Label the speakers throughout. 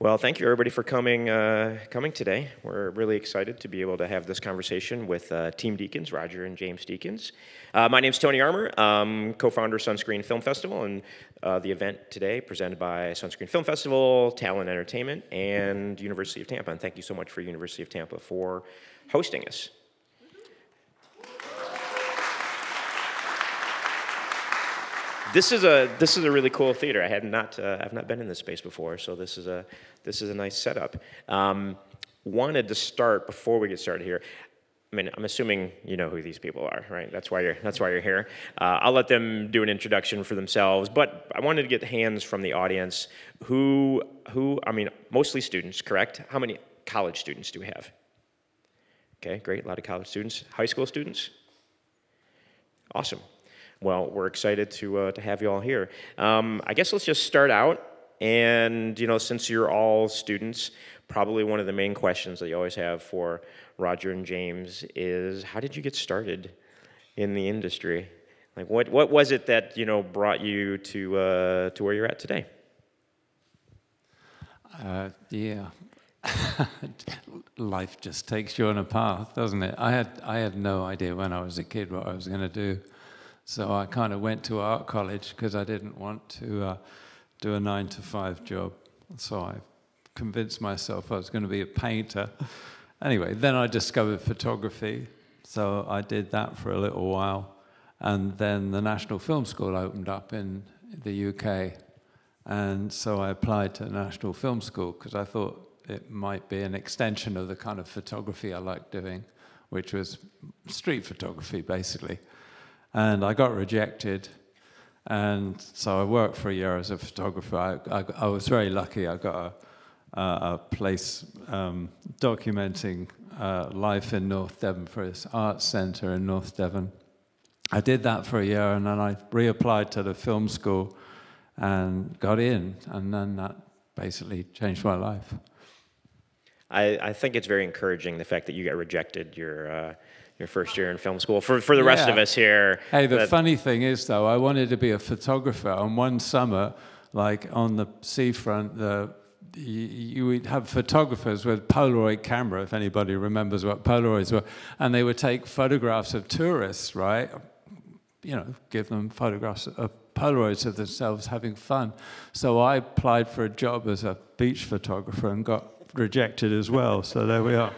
Speaker 1: Well, thank you everybody for coming today. We're really excited to be able to have this conversation with Team Deakins, Roger and James Deakins. My name's Tony Armour, co-founder of Sunscreen Film Festival, and the event today presented by Sunscreen Film Festival, Talent Entertainment, and University of Tampa. And thank you so much for University of Tampa for hosting us. This is a really cool theater. I've not been in this space before, so this is a nice setup. Wanted to start before we get started here. I mean, I'm assuming you know who these people are, right? That's why you're here. I'll let them do an introduction for themselves, but I wanted to get hands from the audience. Who I mean, mostly students, correct? How many college students do we have? Okay, great. A lot of college students. High school students. Awesome. Well, we're excited to have you all here. I guess let's just start out, and since you're all students, probably one of the main questions that you always have for Roger and James is, how did you get started in the industry? Like, what was it that brought you to where you're at today?
Speaker 2: Yeah, life just takes you on a path, doesn't it? I had no idea when I was a kid what I was going to do. So I kind of went to art college because I didn't want to do a 9-to-5 job. So I convinced myself I was going to be a painter. Anyway, then I discovered photography. So I did that for a little while. And then the National Film School opened up in the UK. And so I applied to the National Film School because I thought it might be an extension of the kind of photography I liked doing, which was street photography, basically. And I got rejected, and so I worked for a year as a photographer. I was very lucky. I got a place documenting life in North Devon for this arts centre in North Devon. I did that for a year, and then I reapplied to the film school and got in, and then that basically changed my life.
Speaker 1: I think it's very encouraging, the fact that you got rejected your first year in film school. For the rest of us here.
Speaker 2: Hey, the funny thing is, though, I wanted to be a photographer. And one summer, like on the seafront, you would have photographers with Polaroid camera, if anybody remembers what Polaroids were, and they would take photographs of tourists, right? Give them photographs of Polaroids of themselves having fun. So I applied for a job as a beach photographer and got rejected as well. So there we are.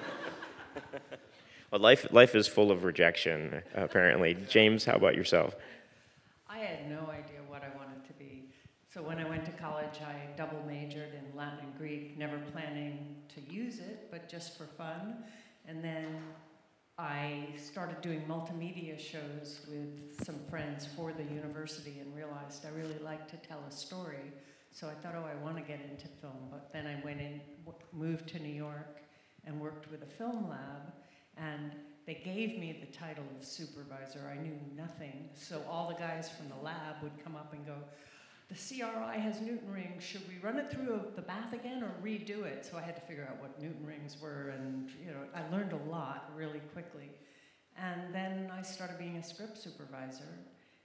Speaker 1: Well, life is full of rejection, apparently. James, how about yourself?
Speaker 3: I had no idea what I wanted to be. So when I went to college, I double majored in Latin and Greek, never planning to use it, but just for fun. And then I started doing multimedia shows with some friends for the university and realized I really like to tell a story. So I thought, I want to get into film. But then I moved to New York and worked with a film lab. And they gave me the title of supervisor. I knew nothing. So all the guys from the lab would come up and go, the CRI has Newton rings. Should we run it through the bath again or redo it? So I had to figure out what Newton rings were. And I learned a lot really quickly. And then I started being a script supervisor.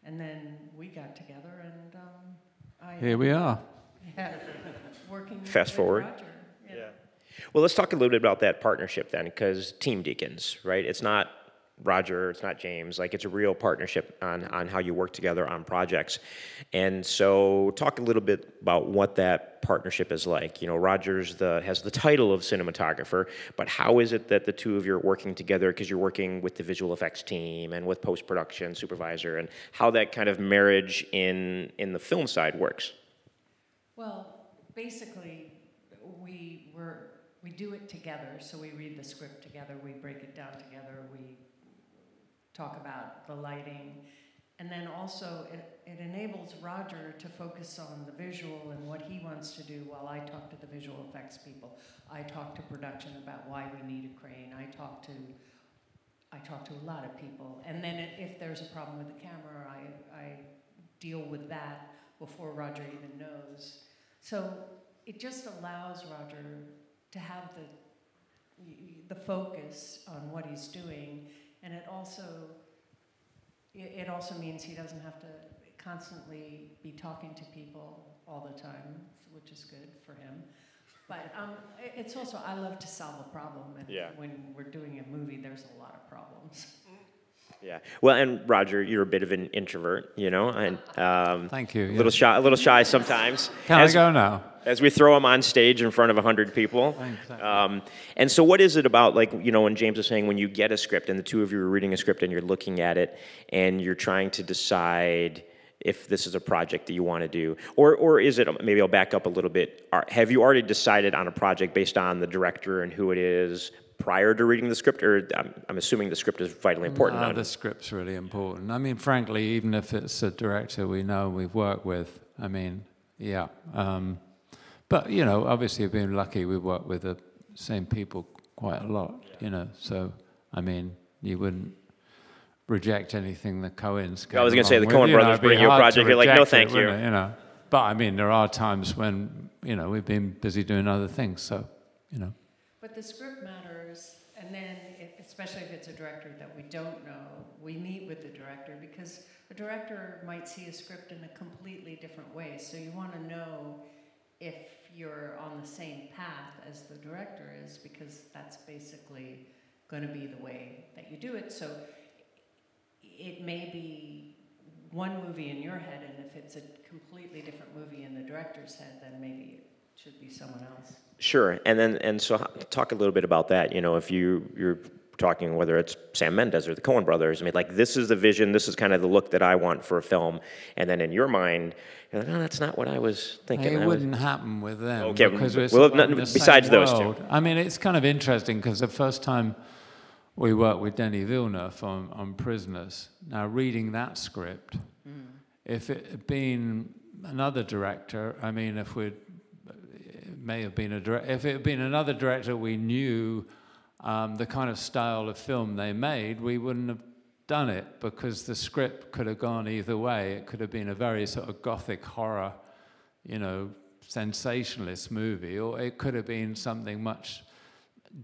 Speaker 3: And then we got together and
Speaker 2: here we are.
Speaker 3: Yeah, working
Speaker 1: Fast forward.
Speaker 3: Roger. Yeah.
Speaker 1: Well, let's talk a little bit about that partnership then, because Team Deakins, right? It's not Roger, it's not James. Like, it's a real partnership on how you work together on projects. And so talk a little bit about what that partnership is like. Roger's has the title of cinematographer, but how is it that the two of you are working together, because you're working with the visual effects team and with post-production supervisor, and how that kind of marriage in the film side works?
Speaker 3: Well, basically, we do it together. So we read the script together, we break it down together, we talk about the lighting, and then also it enables Roger to focus on the visual and what he wants to do while I talk to the visual effects people. I talk to production about why we need a crane. I talk to a lot of people, and then if there's a problem with the camera, I deal with that before Roger even knows. So it just allows Roger to have the focus on what he's doing, and it also means he doesn't have to constantly be talking to people all the time, which is good for him. But it's also, I love to solve a problem, and
Speaker 1: Yeah.
Speaker 3: when we're doing a movie, there's a lot of problems.
Speaker 1: Yeah. Well, and Roger, you're a bit of an introvert, you know, and
Speaker 2: Thank you.
Speaker 1: a little shy sometimes.
Speaker 2: Can I go now?
Speaker 1: As we throw him on stage in front of 100 people.
Speaker 2: Thanks.
Speaker 1: And so what is it about, like, you know, when James was saying, when you get a script and the two of you are reading a script and you're looking at it and you're trying to decide if this is a project that you want to do, or is it, maybe I'll back up a little bit, have you already decided on a project based on the director and who it is prior to reading the script, or I'm assuming the script is vitally important?
Speaker 2: No, the script's really important. I mean, frankly, even if it's a director we know we've worked with, I mean, yeah. But, you know, obviously we've been lucky we work with the same people quite a lot, you know, so, I mean, you wouldn't reject anything the Coens came
Speaker 1: I was going to say, the
Speaker 2: along
Speaker 1: Coen
Speaker 2: with,
Speaker 1: brothers bring you a project, you're like, no, thank you.
Speaker 2: You know? But, I mean, there are times when, you know, we've been busy doing other things, so, you know.
Speaker 3: But the script matters, and then, especially if it's a director that we don't know, we meet with the director, because the director might see a script in a completely different way, so you want to know if you're on the same path as the director is, because that's basically going to be the way that you do it. So it may be one movie in your head, and if it's a completely different movie in the director's head, then maybe it should be someone else.
Speaker 1: Sure, and so talk a little bit about that. You know, if you're talking whether it's Sam Mendes or the Coen brothers, I mean, like, this is the vision, this is kind of the look that I want for a film, and then in your mind, you're like, no, that's not what I was thinking.
Speaker 2: It wouldn't happen with them.
Speaker 1: Okay,
Speaker 2: because we're
Speaker 1: well,
Speaker 2: sort of in the
Speaker 1: besides
Speaker 2: same
Speaker 1: those
Speaker 2: world.
Speaker 1: two.
Speaker 2: I mean, it's kind of interesting because the first time we worked with Denis Villeneuve on Prisoners, now reading that script, if it had been another director, I mean, if it had been another director we knew the kind of style of film they made, we wouldn't have done it, because the script could have gone either way. It could have been a very sort of gothic horror, you know, sensationalist movie, or it could have been something much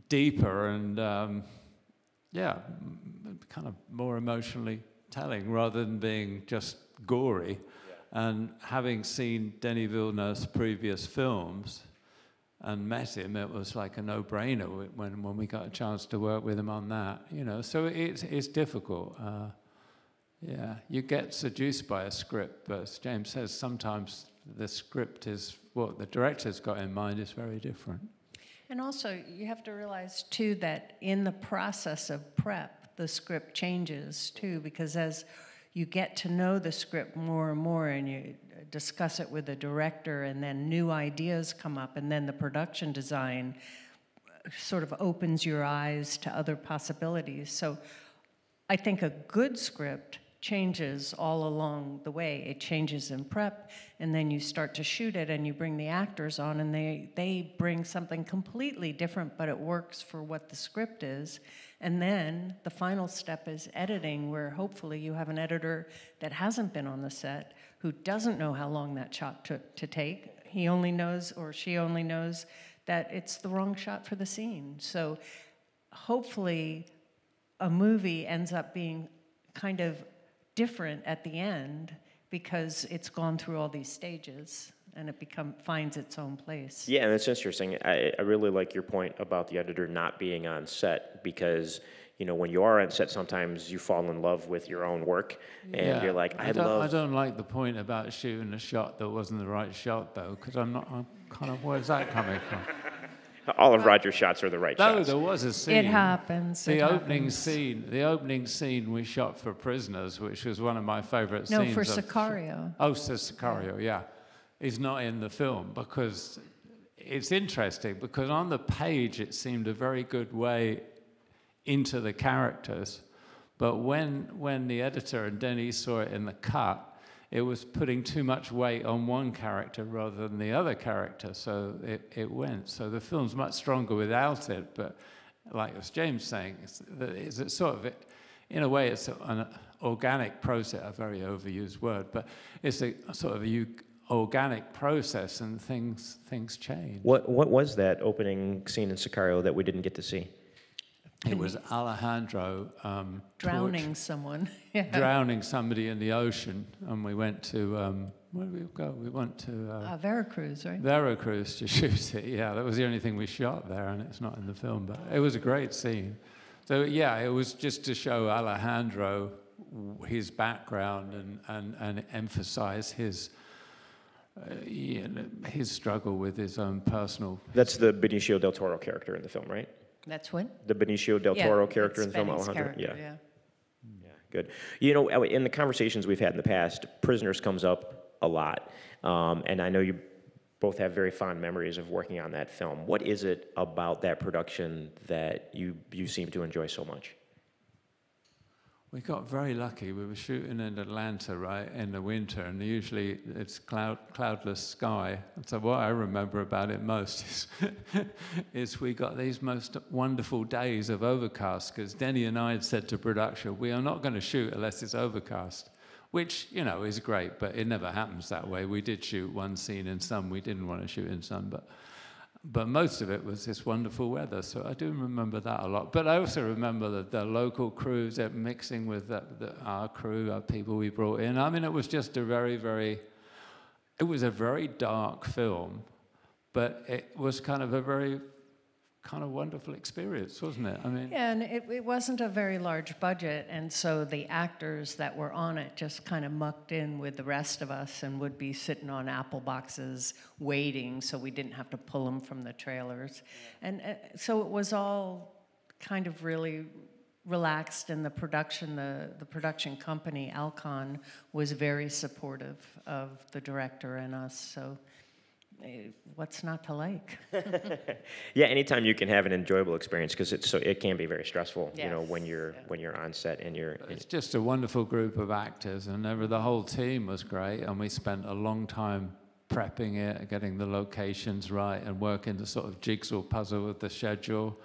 Speaker 2: deeper and, yeah, kind of more emotionally telling rather than being just gory. Yeah. And having seen Denis Villeneuve's previous films and met him, it was like a no-brainer when we got a chance to work with him on that, you know. So it's difficult. Yeah, you get seduced by a script, but as James says, sometimes the script is what the director's got in mind is very different.
Speaker 3: And also, you have to realize, too, that in the process of prep, the script changes, too, because as you get to know the script more and more, and you discuss it with the director, and then new ideas come up, and then the production design sort of opens your eyes to other possibilities. So I think a good script changes all along the way. It changes in prep, and then you start to shoot it, and you bring the actors on, and they bring something completely different, but it works for what the script is. And then the final step is editing, where hopefully you have an editor that hasn't been on the set, who doesn't know how long that shot took to take. He only knows, or she only knows, that it's the wrong shot for the scene. So hopefully a movie ends up being kind of different at the end, because it's gone through all these stages and it finds its own place.
Speaker 1: Yeah, and it's interesting. I really like your point about the editor not being on set, because, you know, when you are on set, sometimes you fall in love with your own work, and you're like, I
Speaker 2: don't like the point about shooting a shot that wasn't the right shot, though, because I'm kind of, where's that coming from?
Speaker 1: All of Roger's shots are the right shots.
Speaker 2: No, there was a scene.
Speaker 3: It happens.
Speaker 2: The opening scene we shot for Prisoners, which was one of my favorite scenes.
Speaker 3: No, for Sicario.
Speaker 2: Oh, Sicario, yeah. Is not in the film, because it's interesting, because on the page it seemed a very good way into the characters, but when the editor and Denis saw it in the cut, it was putting too much weight on one character rather than the other character, so it went. So the film's much stronger without it, but like as James saying, it's sort of, in a way, it's an organic process, a very overused word, but it's a sort of a organic process, and things change.
Speaker 1: What was that opening scene in Sicario that we didn't get to see?
Speaker 2: It was Alejandro
Speaker 3: drowning someone.
Speaker 2: drowning somebody in the ocean, and we went to Where did we go? We went to
Speaker 3: Veracruz, right?
Speaker 2: Veracruz to shoot it. Yeah, that was the only thing we shot there, and it's not in the film, but it was a great scene. So yeah, it was just to show Alejandro his background and emphasize his struggle with his own personal.
Speaker 1: That's the Benicio del Toro character in the film, right?
Speaker 3: That's what?
Speaker 1: The Benicio del Toro character in the film,
Speaker 3: Benny's
Speaker 1: Alejandro?
Speaker 3: character, yeah.
Speaker 1: Yeah, good. You know, in the conversations we've had in the past, Prisoners comes up a lot. And I know you both have very fond memories of working on that film. What is it about that production that you seem to enjoy so much?
Speaker 2: We got very lucky. We were shooting in Atlanta, right, in the winter, and usually it's cloudless sky. And so what I remember about it most is we got these most wonderful days of overcast, because Denny and I had said to production, we are not going to shoot unless it's overcast, which, you know, is great, but it never happens that way. We did shoot one scene in sun. We didn't want to shoot in sun, but most of it was this wonderful weather, so I do remember that a lot. But I also remember the local crews mixing with our crew, our people we brought in. I mean, it was just a very dark film, but it was kind of a very kind of wonderful experience, wasn't it? I mean,
Speaker 3: yeah, and it wasn't a very large budget, and so the actors that were on it just kind of mucked in with the rest of us and would be sitting on apple boxes waiting, so we didn't have to pull them from the trailers. And so it was all kind of really relaxed, and the production company, Alcon, was very supportive of the director and us, so what's not to like?
Speaker 1: Yeah, anytime you can have an enjoyable experience, because it can be very stressful,
Speaker 3: yes.
Speaker 1: You know, when you're on set and you're.
Speaker 2: It's just a wonderful group of actors, and the whole team was great, and we spent a long time prepping it, getting the locations right, and working the sort of jigsaw puzzle with the schedule,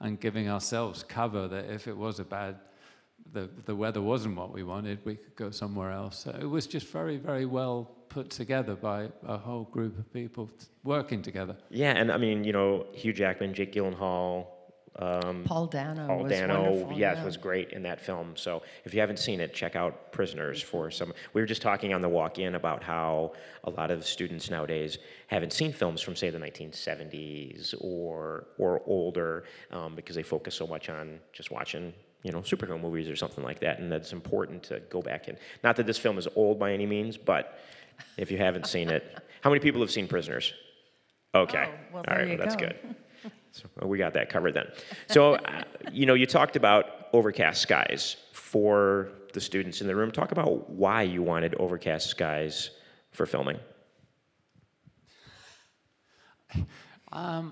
Speaker 2: and giving ourselves cover that if it was the weather wasn't what we wanted, we could go somewhere else. So it was just very, very well put together by a whole group of people working together.
Speaker 1: Yeah, and I mean, you know, Hugh Jackman, Jake Gyllenhaal,
Speaker 3: Paul Dano
Speaker 1: Paul
Speaker 3: was
Speaker 1: Dano,
Speaker 3: wonderful.
Speaker 1: yes,
Speaker 3: yeah.
Speaker 1: was great in that film. So if you haven't seen it, check out Prisoners for some. We were just talking on the walk-in about how a lot of students nowadays haven't seen films from, say, the 1970s or older, because they focus so much on just watching, you know, superhero movies or something like that, and that's important to go back and. Not that this film is old by any means, but if you haven't seen it, how many people have seen Prisoners? Okay,
Speaker 3: Oh, well,
Speaker 1: all right,
Speaker 3: there you
Speaker 1: that's
Speaker 3: go.
Speaker 1: good. So we got that covered then. So, you know, you talked about overcast skies for the students in the room. Talk about why you wanted overcast skies for filming.
Speaker 2: I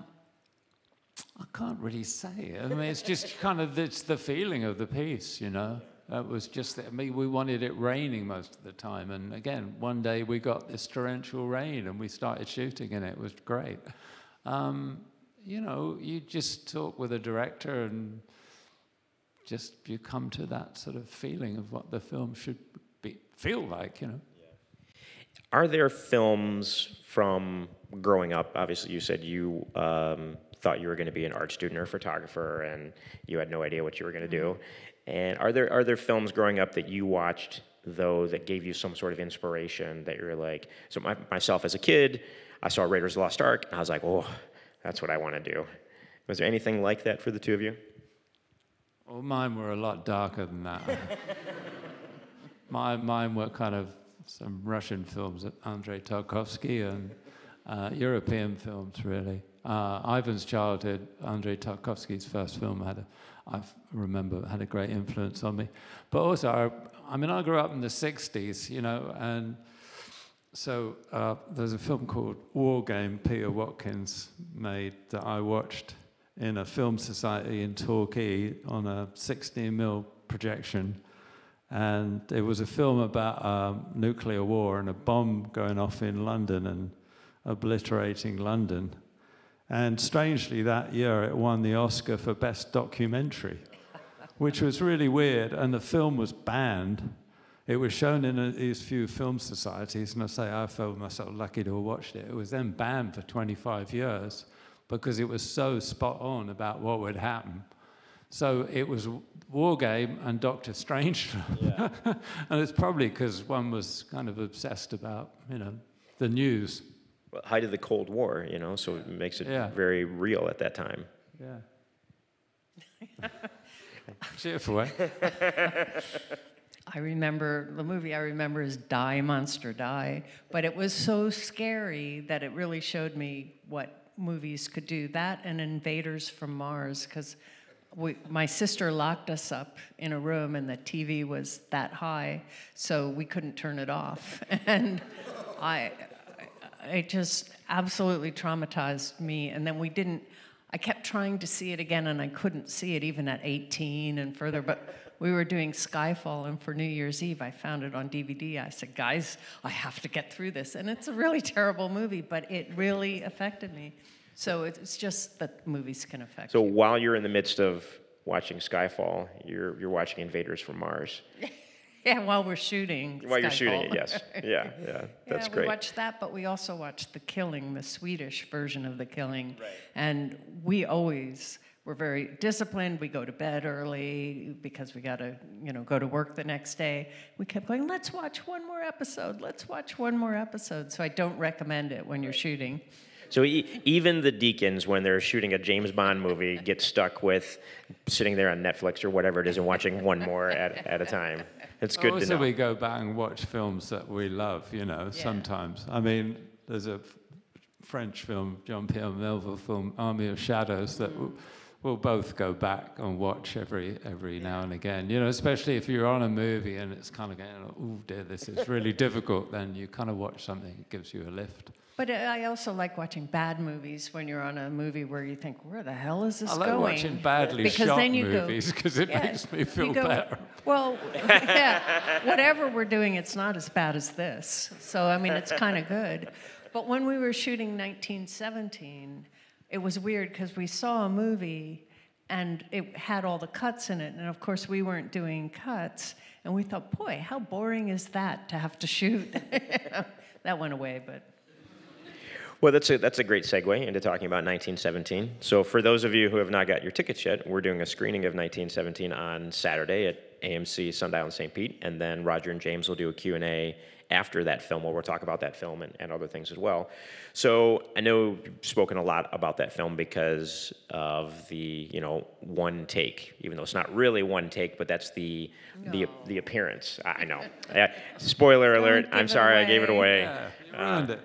Speaker 2: can't really say. I mean, it's just kind of it's the feeling of the piece, you know. That was just, I mean, we wanted it raining most of the time. And again, one day we got this torrential rain and we started shooting and it was great. You know, you just talk with a director and just you come to that sort of feeling of what the film should feel like, you know.
Speaker 1: Are there films from growing up? Obviously, you said you thought you were going to be an art student or a photographer, and you had no idea what you were going to do. And are there films growing up that you watched, though, that gave you some sort of inspiration that you're like, so myself as a kid, I saw Raiders of the Lost Ark, and I was like, oh, that's what I want to do. Was there anything like that for the two of you?
Speaker 2: Well, mine were a lot darker than that. Mine were kind of some Russian films, Andrei Tarkovsky, and European films, really. Ivan's Childhood, Andrei Tarkovsky's first film, I remember had a great influence on me. But also, I mean, I grew up in the 60s, you know, and so there's a film called War Game Peter Watkins made that I watched in a film society in Torquay on a 16mm projection. And it was a film about nuclear war and a bomb going off in London and obliterating London. And strangely, that year it won the Oscar for Best Documentary, which was really weird. And the film was banned. It was shown in these few film societies, and I felt myself lucky to have watched it. It was then banned for 25 years because it was so spot on about what would happen. So it was War Game and Doctor Strange film.
Speaker 1: Yeah.
Speaker 2: And it's probably because one was kind of obsessed about, the news.
Speaker 1: Well, height of the Cold War, so it makes it very real at that time.
Speaker 2: Yeah. Cheerful, eh?
Speaker 3: I remember, the movie I remember is Die, Monster, Die, but it was so scary that it really showed me what movies could do. That and Invaders from Mars, because my sister locked us up in a room and the TV was that high, so we couldn't turn it off. And it just absolutely traumatized me. And then I kept trying to see it again and I couldn't see it even at 18 and further, but we were doing Skyfall, and for New Year's Eve, I found it on DVD. I said, guys, I have to get through this. And it's a really terrible movie, but it really affected me. So it's just that movies can affect you.
Speaker 1: So while you're in the midst of watching Skyfall, you're watching Invaders from Mars.
Speaker 3: Yeah, while we're shooting
Speaker 1: While you're
Speaker 3: Skyfall.
Speaker 1: shooting it, yes. Yeah, that's great.
Speaker 3: We watched that, but we also watched The Killing, the Swedish version of The Killing.
Speaker 1: Right.
Speaker 3: And we always were very disciplined. We go to bed early because we got to, go to work the next day. We kept going, let's watch one more episode. Let's watch one more episode. So I don't recommend it when you're shooting.
Speaker 1: So even the Deakins, when they're shooting a James Bond movie, get stuck with sitting there on Netflix or whatever it is and watching one more at a time. It's good to know.
Speaker 2: Also, we go back and watch films that we love, sometimes. I mean, there's a French film, Jean-Pierre Melville film, Army of Shadows, that we'll both go back and watch every now and again. Especially if you're on a movie and it's kind of going, oh dear, this is really difficult, then you kind of watch something that gives you a lift.
Speaker 3: But I also like watching bad movies when you're on a movie where you think, where the hell is this going?
Speaker 2: I like watching badly shot movies because it makes me feel better.
Speaker 3: Well, yeah, whatever we're doing, it's not as bad as this. So, I mean, it's kind of good. But when we were shooting 1917, it was weird because we saw a movie and it had all the cuts in it. And, of course, we weren't doing cuts. And we thought, boy, how boring is that to have to shoot? That went away, but...
Speaker 1: Well, that's a great segue into talking about 1917. So for those of you who have not got your tickets yet, we're doing a screening of 1917 on Saturday at AMC Sundial in St. Pete, and then Roger and James will do a Q&A after that film where we'll talk about that film and other things as well. So I know you've spoken a lot about that film because of the, one take, even though it's not really one take, but that's the appearance. I know. Spoiler alert. I'm sorry I gave it away.
Speaker 2: Yeah, you ruined it.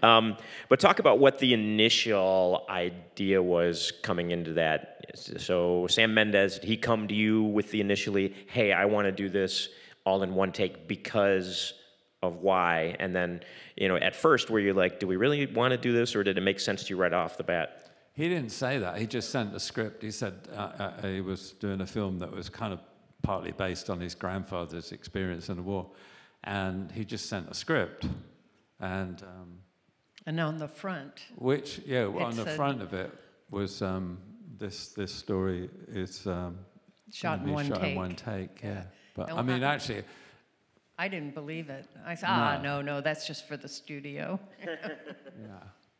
Speaker 1: But talk about what the initial idea was coming into that. So Sam Mendes, did he come to you with the initially, hey, I want to do this all in one take because of why? And then, at first were you like, do we really want to do this, or did it make sense to you right off the bat?
Speaker 2: He didn't say that. He just sent a script. He said he was doing a film that was kind of partly based on his grandfather's experience in the war. And he just sent a script. And
Speaker 3: on the front.
Speaker 2: Which, on the front of it was this story is
Speaker 3: shot in one take.
Speaker 2: Yeah. But I mean, actually,
Speaker 3: I didn't believe it. I said, no, that's just for the studio.
Speaker 2: Yeah.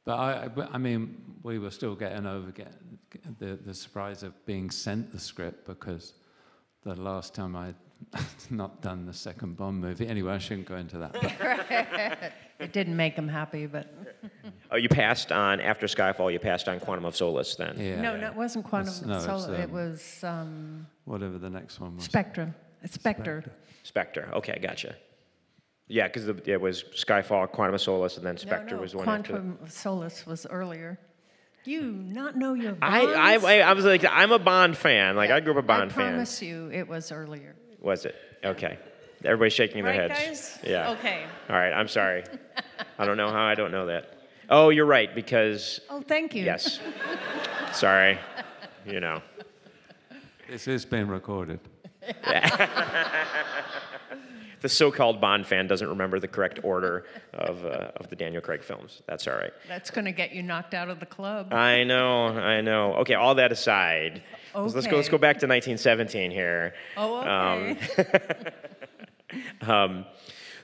Speaker 2: But I mean, we were still getting over the surprise of being sent the script, because the last time I'd not done the second Bond movie. Anyway, I shouldn't go into that.
Speaker 3: It didn't make him happy, but...
Speaker 1: Oh, you passed on, after Skyfall, you passed on Quantum of Solace then?
Speaker 2: Yeah.
Speaker 3: No, it wasn't Quantum of Solace. It was...
Speaker 2: whatever the next one was.
Speaker 3: Spectre. Spectre.
Speaker 1: Spectre. Okay, gotcha. Yeah, because it was Skyfall, Quantum of Solace, and then Spectre was one after.
Speaker 3: Quantum of Solace was earlier. You not know your Bonds?
Speaker 1: I was like, I'm a Bond fan. Like, I grew up a Bond fan.
Speaker 3: I promise you, it was earlier.
Speaker 1: Was it? Okay. Everybody's shaking their heads.
Speaker 3: Guys?
Speaker 1: Yeah.
Speaker 3: Okay.
Speaker 1: All right, I'm sorry. I don't know how I don't know that. Oh, you're right, because...
Speaker 3: Oh, thank you.
Speaker 1: Yes. Sorry.
Speaker 2: This is being recorded.
Speaker 1: The so-called Bond fan doesn't remember the correct order of the Daniel Craig films. That's all right.
Speaker 3: That's going to get you knocked out of the club.
Speaker 1: I know. Okay, all that aside,
Speaker 3: okay.
Speaker 1: let's go back to 1917 here.
Speaker 3: Oh, okay.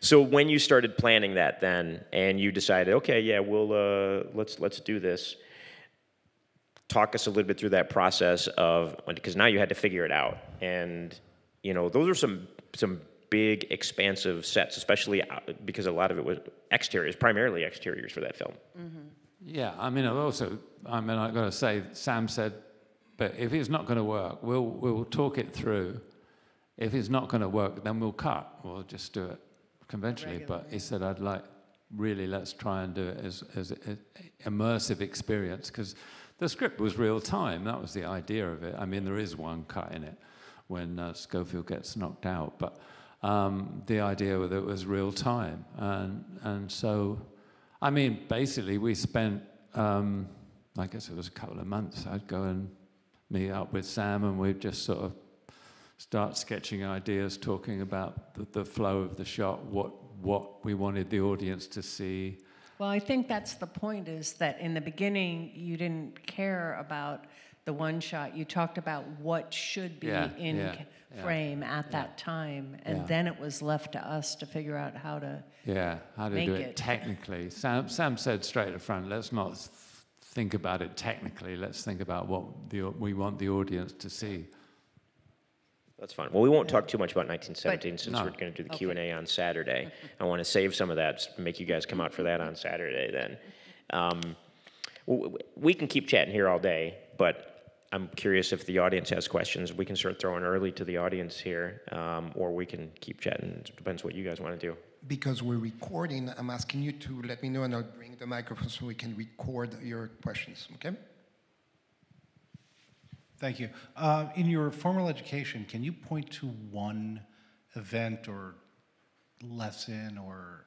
Speaker 1: So when you started planning that then, and you decided, okay, yeah, we'll let's do this. talk us a little bit through that process of, because now you had to figure it out, and those are some big, expansive sets, especially because a lot of it was exteriors, primarily exteriors for that film.
Speaker 3: Mm-hmm.
Speaker 2: Yeah, I mean, I've got to say, Sam said, but if it's not going to work, we'll talk it through. If it's not going to work, then we'll cut. We'll just do it conventionally. But he said, let's try and do it as an immersive experience, because the script was real time. That was the idea of it. I mean, there is one cut in it when Schofield gets knocked out, but the idea that it was real time. And so, I mean, basically we spent, I guess it was a couple of months. I'd go and meet up with Sam, and we'd just sort of start sketching ideas, talking about the flow of the shot, what we wanted the audience to see.
Speaker 3: Well, I think that's the point, is that in the beginning you didn't care about the one shot. You talked about what should be in frame at that time, and then it was left to us to figure out how to
Speaker 2: do it technically. Sam said straight at the front, let's not think about it technically, let's think about what we want the audience to see.
Speaker 1: That's fine. Well, we won't talk too much about 1917 since we're going to do the Q&A on Saturday. I want to save some of that, make you guys come out for that on Saturday then. We can keep chatting here all day, but I'm curious if the audience has questions. We can start throwing early to the audience here, or we can keep chatting. It depends what you guys want to do.
Speaker 4: Because we're recording, I'm asking you to let me know, and I'll bring the microphone so we can record your questions, okay?
Speaker 5: Thank you. In your formal education, can you point to one event or lesson or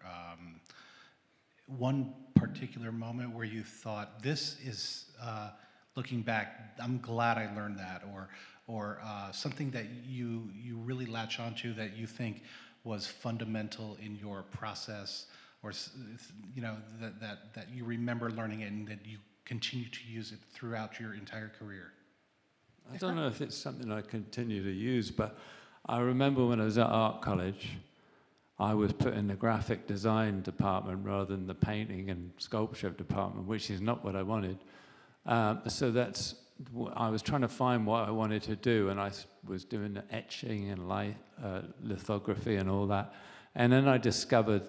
Speaker 5: one particular moment where you thought, this is, looking back, I'm glad I learned that, or something that you really latch onto that you think was fundamental in your process, or that you remember learning it and that you continue to use it throughout your entire career?
Speaker 2: I don't know if it's something I continue to use, but I remember when I was at art college, I was put in the graphic design department rather than the painting and sculpture department, which is not what I wanted. So I was trying to find what I wanted to do, and I was doing the etching and lithography and all that. And then I discovered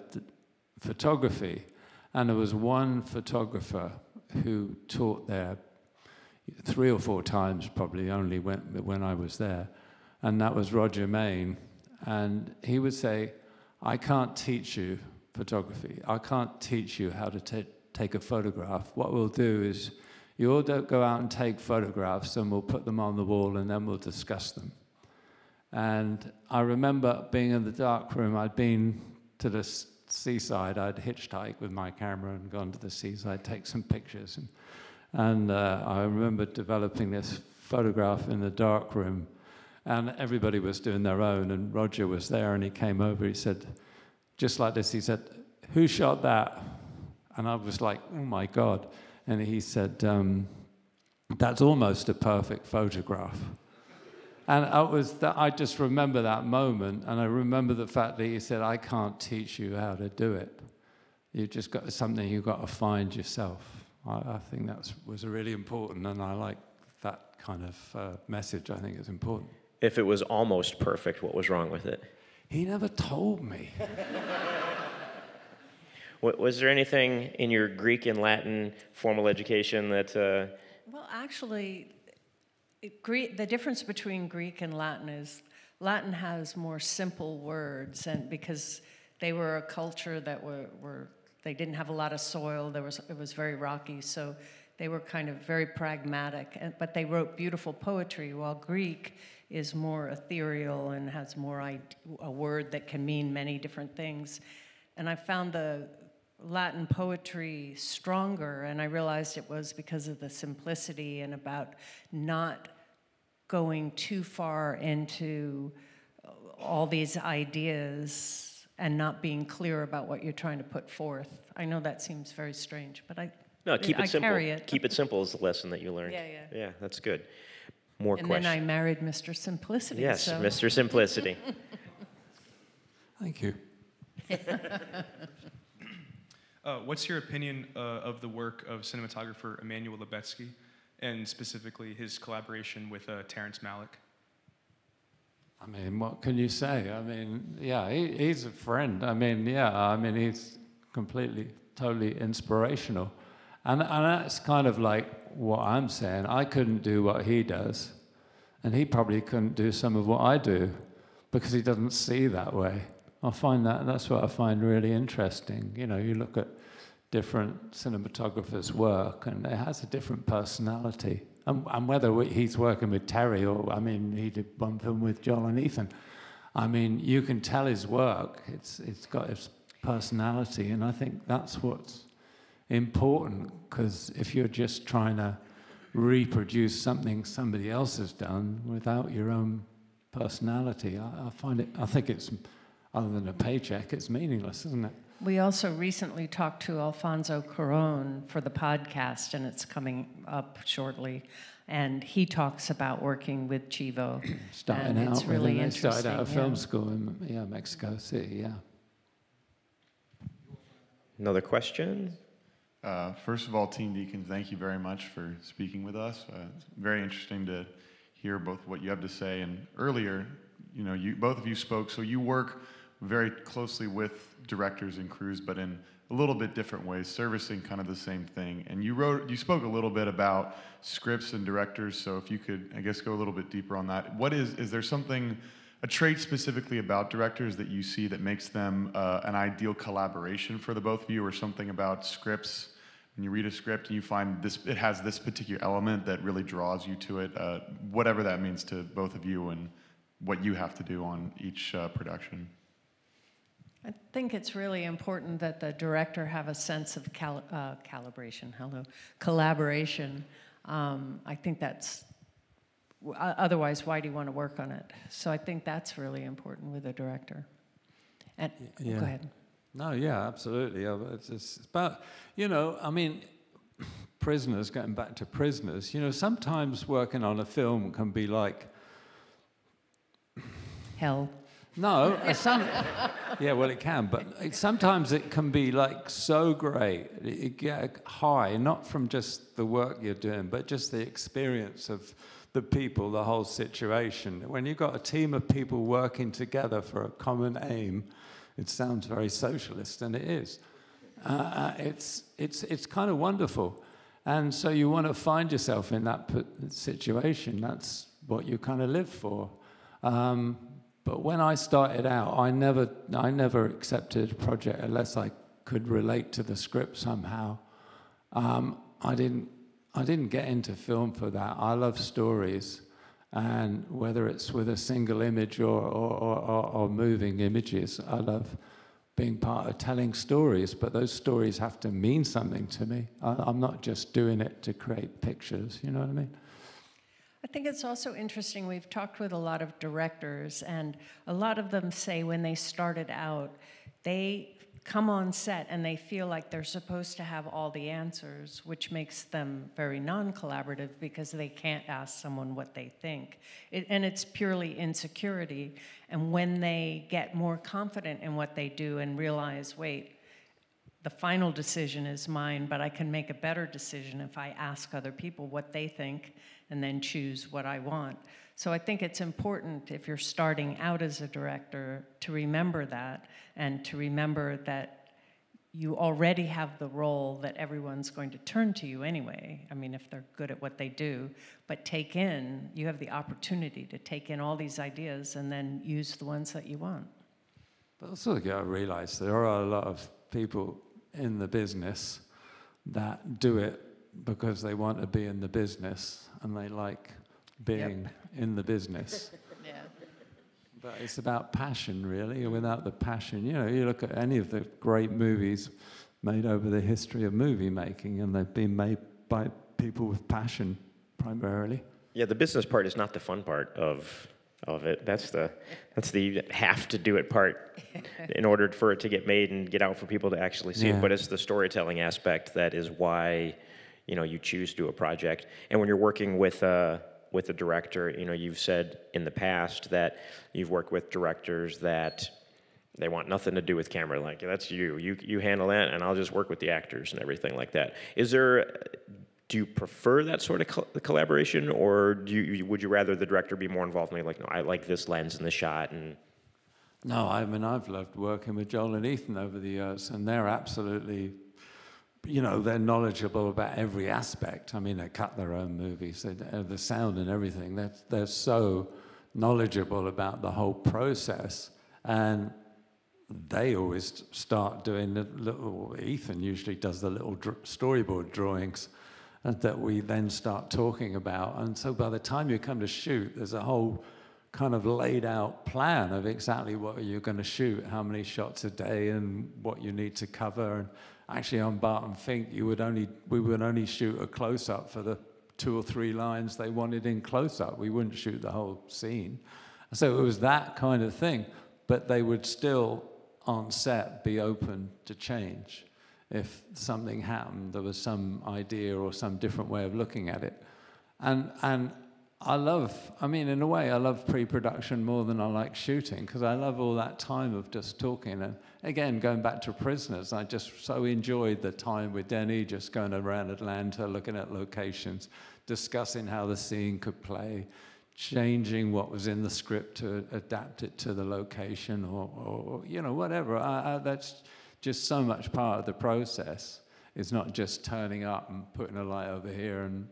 Speaker 2: photography, and there was one photographer who taught there 3 or 4 times probably only when I was there, and that was Roger Main. And he would say, I can't teach you photography. I can't teach you how to take a photograph. What we'll do is you all go out and take photographs, and we'll put them on the wall, and then we'll discuss them. And I remember being in the dark room. I'd been to the seaside. I'd hitchhiked with my camera and gone to the seaside, take some pictures. And I remember developing this photograph in the dark room, and everybody was doing their own, and Roger was there, and he came over, he said, just like this, he said, who shot that? And I was like, oh my God. And he said, that's almost a perfect photograph. And I just remember that moment, and I remember the fact that he said, I can't teach you how to do it. You've just got something you've got to find yourself. I think that was really important, and I like that kind of message. I think it's important.
Speaker 1: If it was almost perfect, what was wrong with it?
Speaker 2: He never told me.
Speaker 1: Was there anything in your Greek and Latin formal education that...
Speaker 3: Well, actually, the difference between Greek and Latin is Latin has more simple words, and because they were a culture that they didn't have a lot of soil. It was very rocky, so they were kind of very pragmatic. But they wrote beautiful poetry, while Greek is more ethereal and has more a word that can mean many different things. And I found the Latin poetry stronger, and I realized it was because of the simplicity and about not going too far into all these ideas and not being clear about what you're trying to put forth. I know that seems very strange, but
Speaker 1: keep it simple.
Speaker 3: Carry it.
Speaker 1: Keep it simple is the lesson that you learned. Yeah, that's good. More questions.
Speaker 3: And then I married Mr. Simplicity.
Speaker 1: Yes,
Speaker 3: so.
Speaker 1: Mr. Simplicity.
Speaker 2: Thank you.
Speaker 6: What's your opinion of the work of cinematographer Emmanuel Lubetsky? and specifically his collaboration with Terrence Malick?
Speaker 2: I mean, what can you say? I mean, yeah, he's a friend. I mean, yeah, I mean, he's completely, totally inspirational. And that's kind of like what I'm saying. I couldn't do what he does, and he probably couldn't do some of what I do because he doesn't see that way. I find that's what I find really interesting. You know, you look at different cinematographers' work, and it has a different personality. And whether he's working with Terry or, I mean, he did one film with Joel and Ethan. I mean, you can tell his work. It's got its personality, and I think that's what's important, because if you're just trying to reproduce something somebody else has done without your own personality, I think it's, other than a paycheck, it's meaningless, isn't it?
Speaker 3: We also recently talked to Alfonso Cuarón for the podcast, and it's coming up shortly. And he talks about working with Chivo.
Speaker 2: Starting
Speaker 3: and
Speaker 2: out,
Speaker 3: it's really interesting.
Speaker 2: Started out of film school in Mexico City, yeah.
Speaker 1: Another question?
Speaker 7: First of all, Team Deakins, thank you very much for speaking with us. It's very interesting to hear both what you have to say. And earlier, you know, both of you spoke, so you work very closely with directors and crews, but in a little bit different ways, servicing kind of the same thing. And you spoke a little bit about scripts and directors, so if you could, I guess, go a little bit deeper on that. Is there something, a trait specifically about directors that you see that makes them an ideal collaboration for the both of you, or something about scripts? When you read a script and you find it has this particular element that really draws you to it, whatever that means to both of you and what you have to do on each production.
Speaker 3: I think it's really important that the director have a sense of collaboration. I think that's, otherwise, why do you want to work on it? So I think that's really important with a director. And
Speaker 2: yeah.
Speaker 3: Go ahead.
Speaker 2: No, yeah, absolutely. It's about, you know, I mean, Prisoners, getting back to Prisoners, you know, sometimes working on a film can be like...
Speaker 3: Hell.
Speaker 2: No, yeah, well, it can, but sometimes it can be like so great. You get high, not from just the work you're doing, but just the experience of the people, the whole situation. When you've got a team of people working together for a common aim, it sounds very socialist, and it is. It's kind of wonderful. And so you want to find yourself in that situation. That's what you kind of live for. But when I started out, I never accepted a project unless I could relate to the script somehow. I didn't get into film for that. I love stories, and whether it's with a single image or moving images, I love being part of telling stories. But those stories have to mean something to me. I'm not just doing it to create pictures. You know what I mean?
Speaker 3: I think it's also interesting, we've talked with a lot of directors, and a lot of them say when they started out, they come on set and they feel like they're supposed to have all the answers, which makes them very non-collaborative because they can't ask someone what they think. And it's purely insecurity. And when they get more confident in what they do and realize, wait, the final decision is mine, but I can make a better decision if I ask other people what they think and then choose what I want. So I think it's important, if you're starting out as a director, to remember that, and to remember that you already have the role that everyone's going to turn to you anyway. I mean, if they're good at what they do, but you have the opportunity to take in all these ideas and then use the ones that you want.
Speaker 2: But also you got to realize there are a lot of people in the business that do it because they want to be in the business and they like being in the business.
Speaker 3: Yeah.
Speaker 2: But it's about passion, really. Without the passion, you know, you look at any of the great movies made over the history of movie making, and they've been made by people with passion primarily.
Speaker 1: Yeah, the business part is not the fun part of it. That's the have to do it part in order for it to get made and get out for people to actually see it. But it's the storytelling aspect that is why, you know, you choose to do a project. And when you're working with a director, you know, you've said in the past that you've worked with directors that they want nothing to do with camera. Like, that's you handle that, and I'll just work with the actors and everything like that. do you prefer that sort of collaboration, or would you rather the director be more involved in like, no, I like this lens in the shot? And
Speaker 2: no, I mean, I've loved working with Joel and Ethan over the years, and they're absolutely, you know, they're knowledgeable about every aspect. I mean, they cut their own movies, the sound and everything. They're so knowledgeable about the whole process, and they always start doing the little, Ethan usually does the little storyboard drawings that we then start talking about. And so by the time you come to shoot, there's a whole kind of laid out plan of exactly what you're going to shoot, how many shots a day and what you need to cover. And actually on Barton Fink, we would only shoot a close-up for the 2 or 3 lines they wanted in close-up. We wouldn't shoot the whole scene. So it was that kind of thing. But they would still, on set, be open to change. If something happened, there was some idea or some different way of looking at it. And I mean, in a way, I love pre-production more than I like shooting, because I love all that time of just talking. And again, going back to Prisoners, I just so enjoyed the time with Denny, just going around Atlanta, looking at locations, discussing how the scene could play, changing what was in the script to adapt it to the location, or you know, whatever. That's just so much part of the process. It's not just turning up and putting a light over here and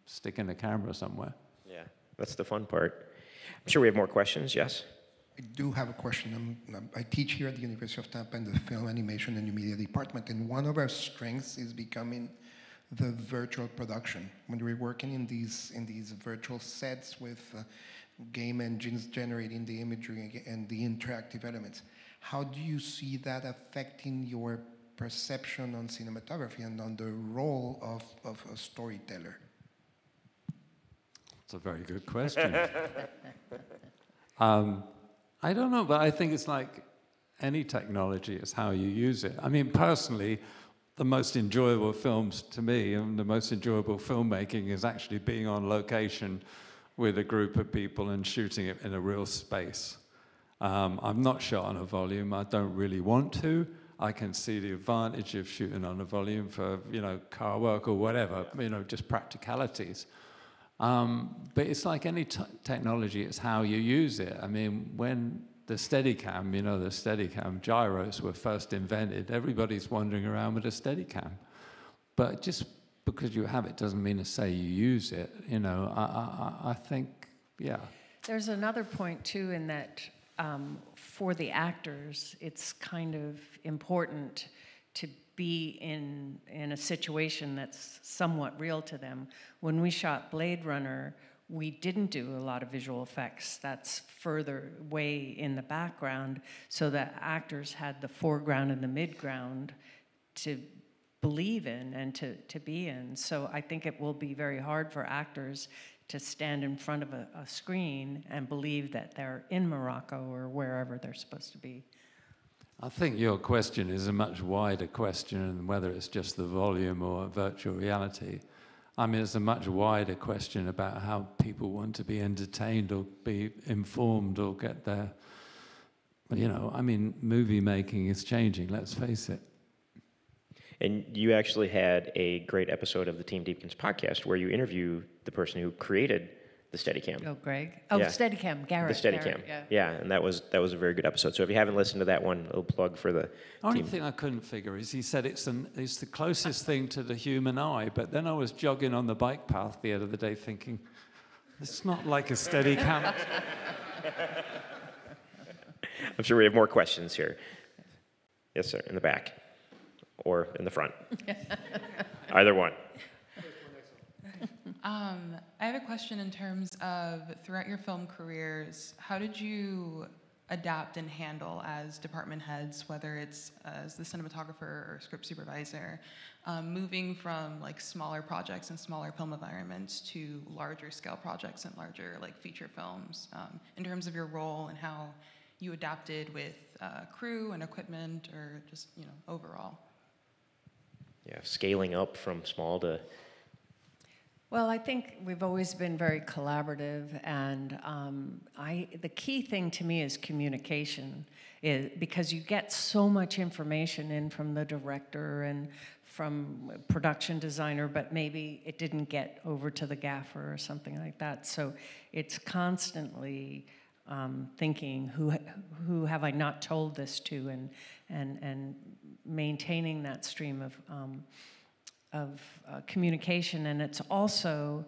Speaker 2: sticking a camera somewhere.
Speaker 1: yeah, that's the fun part. I'm sure we have more questions. Yes?
Speaker 4: I do have a question. I teach here at the University of Tampa in the Film, Animation, and New Media department, and one of our strengths is becoming the virtual production. When we're working in these virtual sets with game engines generating the imagery and the interactive elements, how do you see that affecting your perception on cinematography and on the role of a storyteller?
Speaker 2: That's a very good question. I don't know, but I think it's like any technology, it's how you use it. I mean, personally, the most enjoyable films to me and the most enjoyable filmmaking is actually being on location with a group of people and shooting it in a real space. I'm not shot on a volume. I don't really want to. I can see the advantage of shooting on a volume for, you know, car work or whatever, you know, just practicalities. But it's like any technology, it's how you use it. I mean, when the Steadicam, you know, the Steadicam gyros were first invented, everybody's wandering around with a Steadicam. But just because you have it doesn't mean to say you use it, you know. I think, yeah.
Speaker 3: There's another point, too, in that for the actors, it's kind of important to be in a situation that's somewhat real to them. When we shot Blade Runner, we didn't do a lot of visual effects. That's further way in the background, so that actors had the foreground and the midground to believe in and to be in. So I think it will be very hard for actors to stand in front of a screen and believe that they're in Morocco or wherever they're supposed to be.
Speaker 2: I think your question is a much wider question than whether it's just the volume or virtual reality. I mean, it's a much wider question about how people want to be entertained or be informed or get their... But, you know, I mean, movie making is changing, let's face it.
Speaker 1: And you actually had a great episode of the Team Deakins podcast where you interview the person who created the Steadicam.
Speaker 3: Oh, Greg? Oh,
Speaker 1: Yeah.
Speaker 3: Steadicam, Garrett.
Speaker 1: The Steadicam.
Speaker 3: Garrett,
Speaker 1: Yeah, and that was a very good episode. So if you haven't listened to that one, a little plug for the
Speaker 2: Only
Speaker 1: team.
Speaker 2: thing I couldn't figure is he said it's the closest thing to the human eye, but then I was jogging on the bike path the other day thinking, it's not like a Steadicam.
Speaker 1: I'm sure we have more questions here. Yes, sir, in the back. Or in the front. Either one.
Speaker 8: I have a question in terms of, throughout your film careers, how did you adapt and handle as department heads, whether it's as the cinematographer or script supervisor, moving from like smaller projects and smaller film environments to larger scale projects and larger like feature films, in terms of your role and how you adapted with crew and equipment, or just, you know, overall?
Speaker 1: Yeah, scaling up from small to...
Speaker 3: Well, I think we've always been very collaborative, and the key thing to me is communication, because you get so much information in from the director and from production designer, but maybe it didn't get over to the gaffer or something like that. So it's constantly thinking, who have I not told this to, and maintaining that stream of communication. And it's also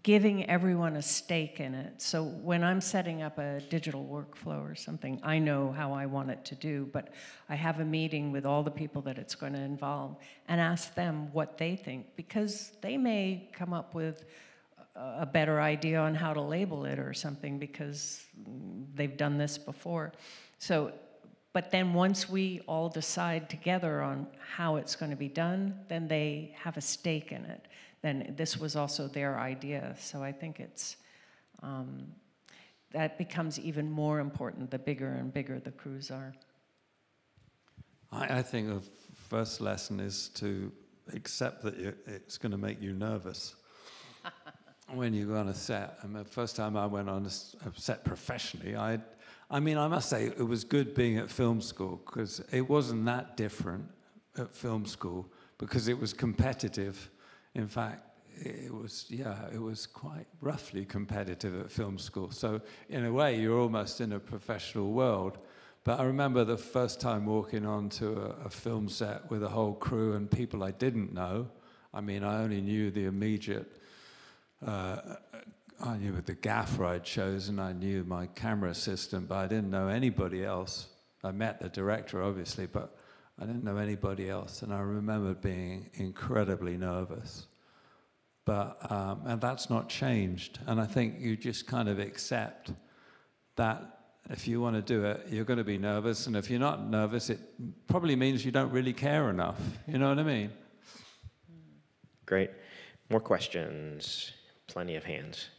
Speaker 3: giving everyone a stake in it. So when I'm setting up a digital workflow or something, I know how I want it to do, but I have a meeting with all the people that it's going to involve and ask them what they think, because they may come up with a better idea on how to label it or something, because they've done this before. So, but then once we all decide together on how it's going to be done, then they have a stake in it. Then this was also their idea. So I think it's, that becomes even more important the bigger and bigger the crews are.
Speaker 2: I think the first lesson is to accept that it's going to make you nervous. When you go on a set, the first time I went on a set professionally, I mean, I must say it was good being at film school, because it wasn't that different at film school, because it was competitive. In fact, it was quite roughly competitive at film school. So in a way, you're almost in a professional world. But I remember the first time walking onto a film set with a whole crew and people I didn't know. I mean, I only knew the immediate, I knew the gaffer I'd chosen, I knew my camera assistant, but I didn't know anybody else. I met the director, obviously, but I didn't know anybody else. And I remember being incredibly nervous. But, and that's not changed. And I think you just kind of accept that if you want to do it, you're going to be nervous. And if you're not nervous, it probably means you don't really care enough. You know what I mean?
Speaker 1: Great. More questions? Plenty of hands.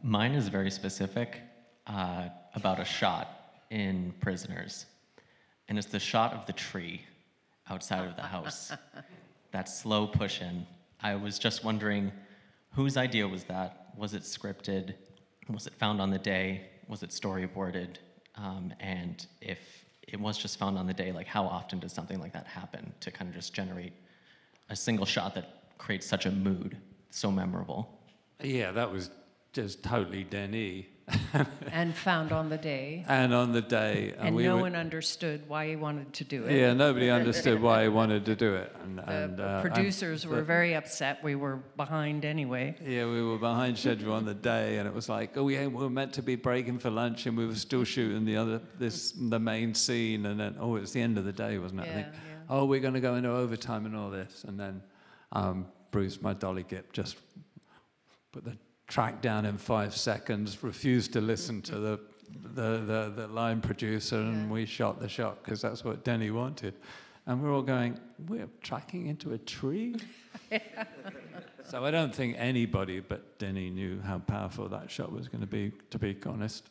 Speaker 9: Mine is very specific, about a shot in Prisoners. And it's the shot of the tree outside of the house. That slow push-in. I was just wondering, whose idea was that? Was it scripted? Was it found on the day? Was it storyboarded? And if it was just found on the day, like how often does something like that happen to kind of just generate a single shot that creates such a mood, so memorable?
Speaker 2: Yeah, that was just totally Denis.
Speaker 3: And found on the day.
Speaker 2: And on the day.
Speaker 3: And no one understood why he wanted to do it.
Speaker 2: Yeah, nobody understood why he wanted to do it.
Speaker 3: The producers were very upset. We were behind anyway.
Speaker 2: Yeah, we were behind schedule on the day, and it was like, oh yeah, we were meant to be breaking for lunch, and we were still shooting the main scene, and then, oh, it was the end of the day, wasn't it?
Speaker 3: Yeah,
Speaker 2: I think,
Speaker 3: yeah.
Speaker 2: oh, we're going to go into overtime and all this. And then Bruce, my dolly gip, just put the track down in 5 seconds, refused to listen to the line producer, and we shot the shot because that's what Denis wanted. And we're all going, we're tracking into a tree? So I don't think anybody but Denis knew how powerful that shot was going to be honest.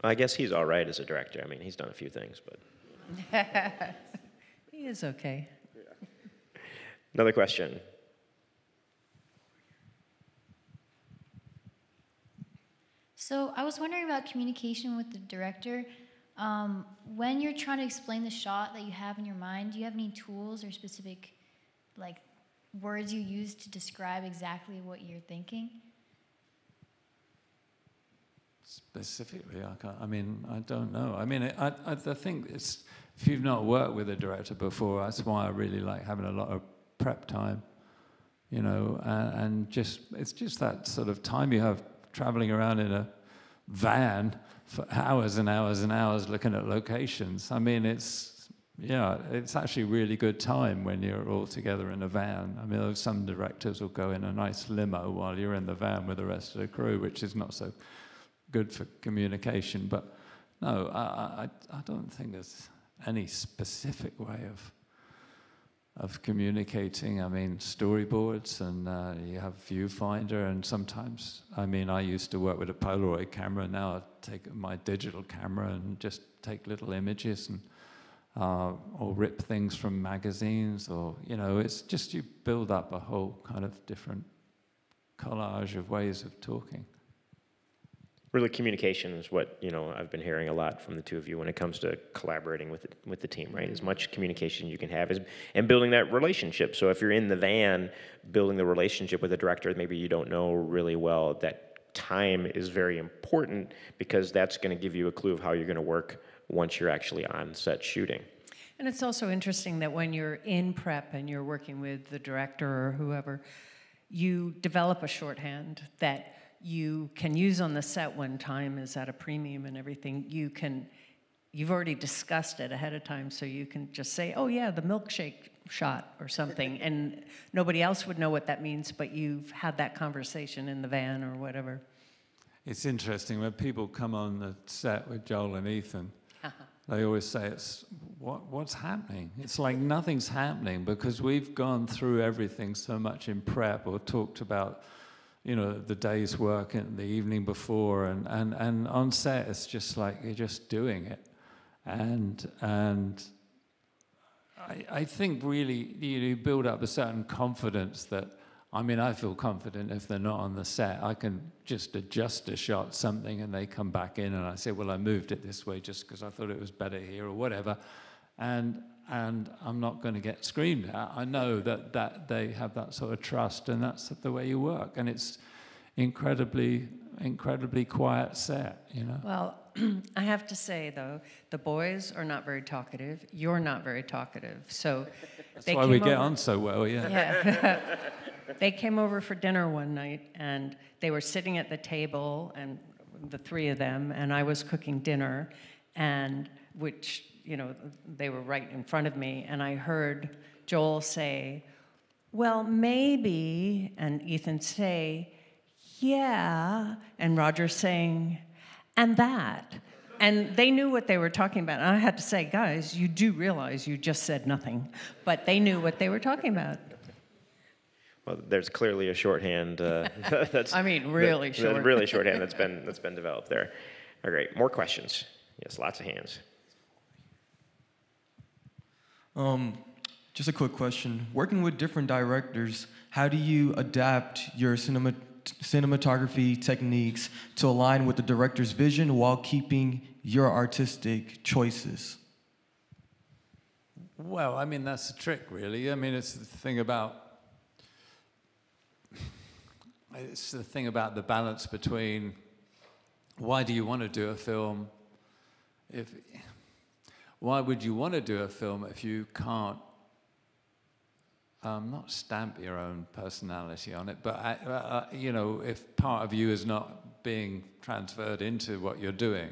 Speaker 1: I guess he's all right as a director. I mean, he's done a few things, but...
Speaker 3: He is okay.
Speaker 1: Another question.
Speaker 10: So I was wondering about communication with the director. When you're trying to explain the shot that you have in your mind, do you have any tools or specific words you use to describe exactly what you're thinking?
Speaker 2: Specifically, I don't know. I mean, I think it's, if you've not worked with a director before, that's why I really like having a lot of prep time, you know, and it's just that sort of time you have traveling around in a van for hours and hours and hours looking at locations. I mean, it's actually really good time when you're all together in a van. I mean, some directors will go in a nice limo while you're in the van with the rest of the crew, which is not so good for communication. But no, I don't think there's any specific way of communicating. I mean, storyboards, and you have viewfinder, and sometimes, I mean, I used to work with a Polaroid camera. Now I take my digital camera and just take little images, or rip things from magazines, or, you know, it's just you build up a whole kind of different collage of ways of talking.
Speaker 1: Really, communication is what, you know, I've been hearing a lot from the two of you when it comes to collaborating with the team, right? As much communication you can have and building that relationship. So if you're in the van building the relationship with a director maybe you don't know really well, that time is very important, because that's going to give you a clue of how you're going to work once you're actually on set shooting.
Speaker 3: And it's also interesting that when you're in prep and you're working with the director or whoever, you develop a shorthand that you can use on the set when time is at a premium and everything. You've already discussed it ahead of time, so you can just say, oh yeah, the milkshake shot or something, and nobody else would know what that means, but you've had that conversation in the van or whatever.
Speaker 2: It's interesting, when people come on the set with Joel and Ethan, they always say, what's happening? It's like nothing's happening, because we've gone through everything so much in prep, or talked about, you know, the day's work and the evening before, and on set it's just like you're just doing it, and I think really you build up a certain confidence that, I mean, I feel confident if they're not on the set. I can just adjust a shot, something, and they come back in, and I say, well, I moved it this way just because I thought it was better here, or whatever, and I'm not going to get screamed at. I know that they have that sort of trust, and that's the way you work. And it's incredibly quiet set, you know.
Speaker 3: Well, I have to say, though, the boys are not very talkative. You're not very talkative. So
Speaker 2: that's why we get on so well, yeah.
Speaker 3: Yeah. They came over for dinner one night, and they were sitting at the table, and the three of them, and I was cooking dinner, and which, you know, they were right in front of me, and I heard Joel say, well, maybe, and Ethan say, yeah, and Roger saying, and that. And they knew what they were talking about. And I had to say, guys, you do realize you just said nothing. But they knew what they were talking about.
Speaker 1: Well, there's clearly a shorthand. That's,
Speaker 3: I mean, really short.
Speaker 1: Really shorthand that's been developed there. All right, more questions. Yes, lots of hands.
Speaker 11: Just a quick question. Working with different directors, how do you adapt your cinematography techniques to align with the director's vision while keeping your artistic choices?
Speaker 2: Well, I mean, that's the trick, really. I mean, it's the thing about the balance between, why do you want to do a film? Why would you want to do a film if you can't not stamp your own personality on it, but you know, if part of you is not being transferred into what you're doing,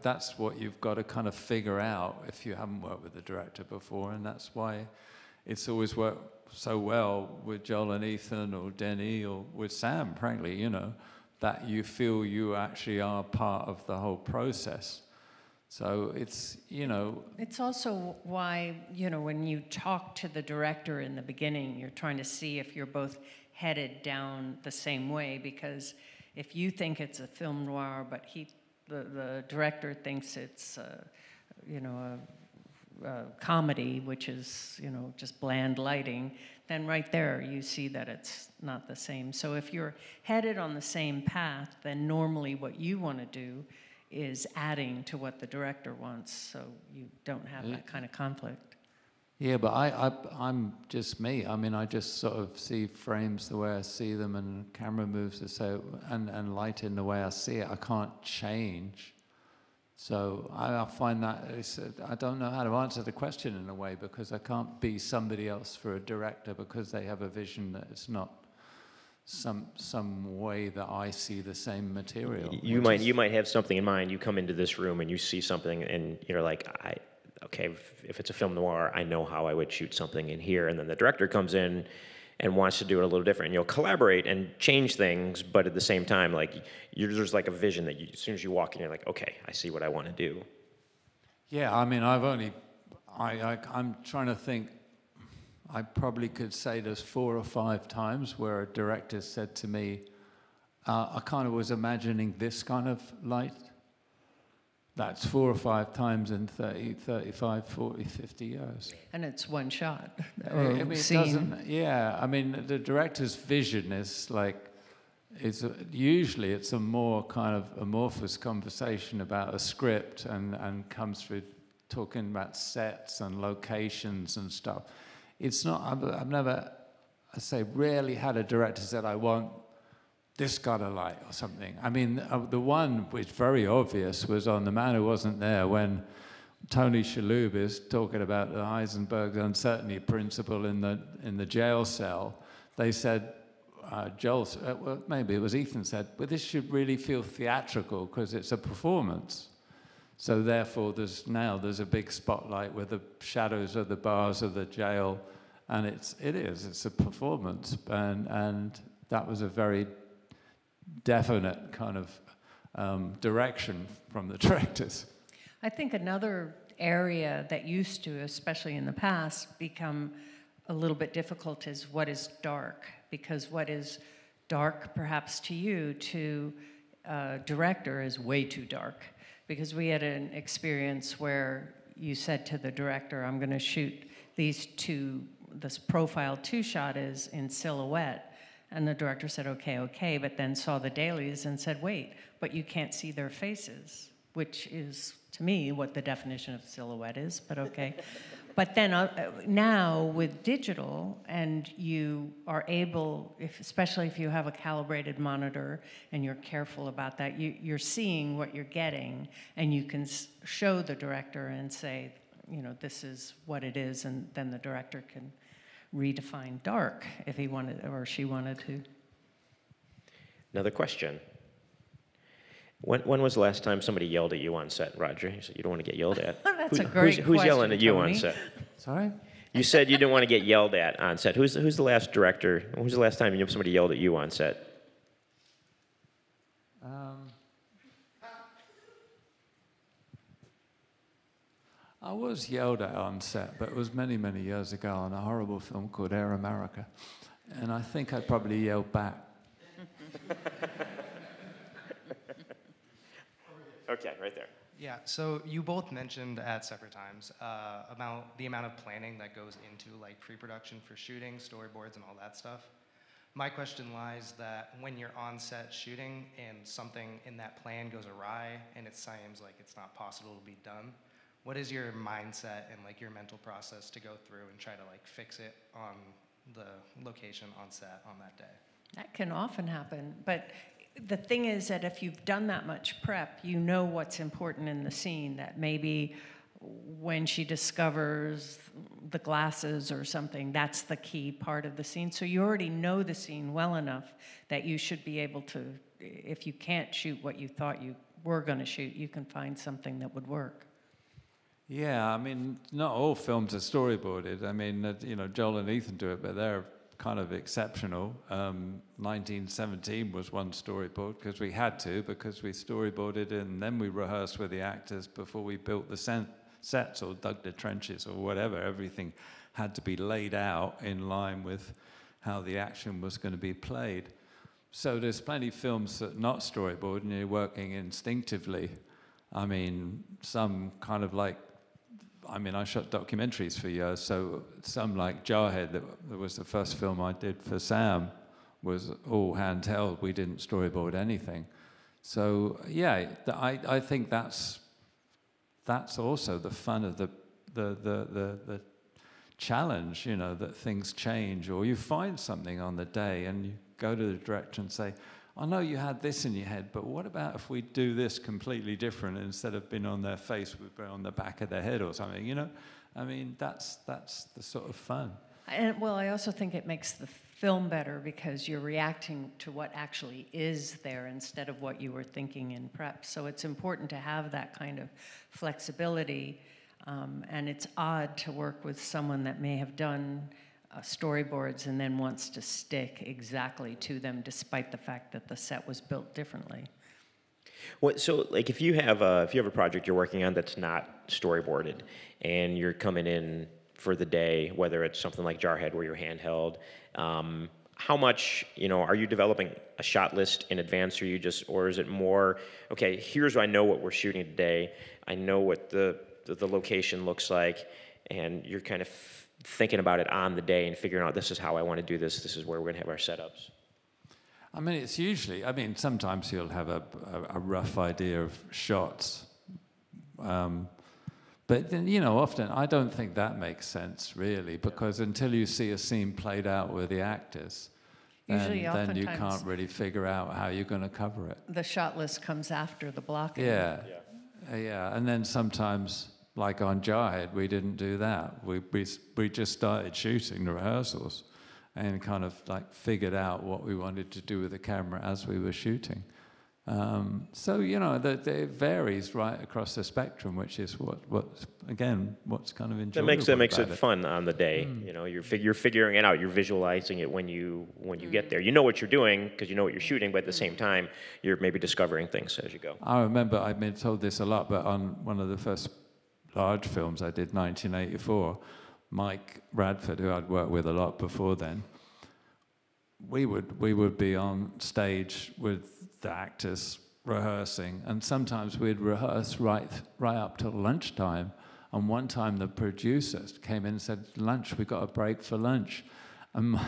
Speaker 2: that's what you've got to kind of figure out if you haven't worked with a director before, and that's why it's always worked so well with Joel and Ethan, or Denny, or with Sam, frankly, you know, that you feel you actually are part of the whole process. So it's, you know...
Speaker 3: It's also why, you know, when you talk to the director in the beginning, you're trying to see if you're both headed down the same way, because if you think it's a film noir, but the director thinks it's, you know, a comedy, which is, you know, just bland lighting, then right there you see that it's not the same. So if you're headed on the same path, then normally what you want to do is adding to what the director wants, so you don't have that kind of conflict.
Speaker 2: Yeah, but I'm just me. I mean, I just sort of see frames the way I see them, and camera moves and light in the way I see it. I can't change. So I find that I don't know how to answer the question in a way, because I can't be somebody else for a director because they have a vision that it's not some way that I see the same material.
Speaker 1: You might have something in mind. You come into this room and you see something, and you're like, okay, if it's a film noir, I know how I would shoot something in here. And then the director comes in and wants to do it a little different. And you'll collaborate and change things, but at the same time, like, there's like a vision that as soon as you walk in, you're like, okay, I see what I want to do.
Speaker 2: Yeah, I mean, I'm trying to think. I probably could say there's 4 or 5 times where a director said to me, I kind of was imagining this kind of light. that's 4 or 5 times in 30, 35, 40, 50 years.
Speaker 3: And it's one shot.
Speaker 2: I
Speaker 3: Or
Speaker 2: mean, it
Speaker 3: scene.
Speaker 2: doesn't, yeah, I mean, the director's vision is like, usually it's a more kind of amorphous conversation about a script and comes through talking about sets and locations and stuff. It's not, I've never, I say, rarely had a director said, I want this kind of light or something. I mean, the one which very obvious was on The Man Who Wasn't There, when Tony Shalhoub is talking about the Heisenberg's uncertainty principle in the jail cell. They said, Joel, well, maybe it was Ethan said, well, this should really feel theatrical because it's a performance. So therefore, there's a big spotlight with the shadows of the bars of the jail, and it's a performance, and that was a very definite kind of direction from the directors.
Speaker 3: I think another area that used to, especially in the past, become a little bit difficult is what is dark, because what is dark perhaps to you, to a director, is way too dark. Because we had an experience where you said to the director, I'm going to shoot this profile 2 shot is in silhouette. And the director said, okay, but then saw the dailies and said, wait, but you can't see their faces, which is, to me, what the definition of silhouette is, but okay. But then now with digital, and you are able, especially if you have a calibrated monitor and you're careful about that, you're seeing what you're getting, and you can show the director and say, this is what it is, and then the director can redefine dark if he wanted or she wanted to.
Speaker 1: Another question. When was the last time somebody yelled at you on set, Roger? You said you don't want to get yelled at.
Speaker 3: That's a great question,
Speaker 1: Who's yelling at you
Speaker 3: Tony.
Speaker 1: on set?
Speaker 2: Sorry?
Speaker 1: You said you didn't want to get yelled at on set. Who's the last director? Who's the last time somebody yelled at you on set?
Speaker 2: I was yelled at on set, but it was many, many years ago on a horrible film called Air America. And I think I probably yelled back.
Speaker 1: Okay, right there.
Speaker 12: Yeah, so you both mentioned at separate times about the amount of planning that goes into like pre-production for shooting, storyboards, and all that stuff. My question lies that when you're on set shooting and something in that plan goes awry and it seems like it's not possible to be done, what is your mindset and like your mental process to go through and try to like fix it on the location on set on that day?
Speaker 3: That can often happen, but the thing is that if you've done that much prep, you know what's important in the scene, that maybe when she discovers the glasses or something, that's the key part of the scene. So you already know the scene well enough that you should be able to, if you can't shoot what you thought you were going to shoot, you can find something that would work.
Speaker 2: Yeah, I mean, not all films are storyboarded. I mean, Joel and Ethan do it, but they're kind of exceptional. 1917 was one storyboard because we had to, because we storyboarded it and then we rehearsed with the actors before we built the sets or dug the trenches or whatever. Everything had to be laid out in line with how the action was going to be played. So there's plenty of films that are not storyboarded and you're working instinctively. I mean, some kind of like, I shot documentaries for years, so some like Jarhead, that was the first film I did for Sam, was all handheld. We didn't storyboard anything. So yeah, I think that's also the fun of the challenge, that things change, or you find something on the day and you go to the director and say, I know you had this in your head, but what about if we do this completely different? Instead of being on their face, we'd be on the back of their head or something, I mean, that's the sort of fun.
Speaker 3: And well, I also think it makes the film better because you're reacting to what actually is there instead of what you were thinking in prep. So it's important to have that kind of flexibility. And it's odd to work with someone that may have done storyboards and then wants to stick exactly to them despite the fact that the set was built differently.
Speaker 1: Well, so like if you have a project you're working on that's not storyboarded and you're coming in for the day, whether it's something like Jarhead where you're handheld, how much, are you developing a shot list in advance, or is it more, okay, here's I know what we're shooting today, I know what the location looks like, and you're kind of thinking about it on the day and figuring out, this is how I want to do this is where we're going to have our setups?
Speaker 2: I mean, it's usually, sometimes you'll have a rough idea of shots. But then, often I don't think that makes sense, really, because until you see a scene played out with the actors, then you can't really figure out how you're going to cover it.
Speaker 3: The shot list comes after the blocking.
Speaker 2: Yeah. And then sometimes, like on Jarhead, we didn't do that. We just started shooting the rehearsals and kind of like figured out what we wanted to do with the camera as we were shooting. So, it varies right across the spectrum, which is what's kind of enjoyable.
Speaker 1: That makes it fun on the day. You're figuring it out. You're visualizing it when you get there. You know what you're doing because you know what you're shooting, but at the same time, you're maybe discovering things as you go.
Speaker 2: I remember I've been told this a lot, but on one of the first large films I did, 1984, Mike Radford, who I'd worked with a lot before then, we would be on stage with the actors rehearsing, and sometimes we'd rehearse right up till lunchtime. And one time the producer came in and said, "Lunch, we got a break for lunch." And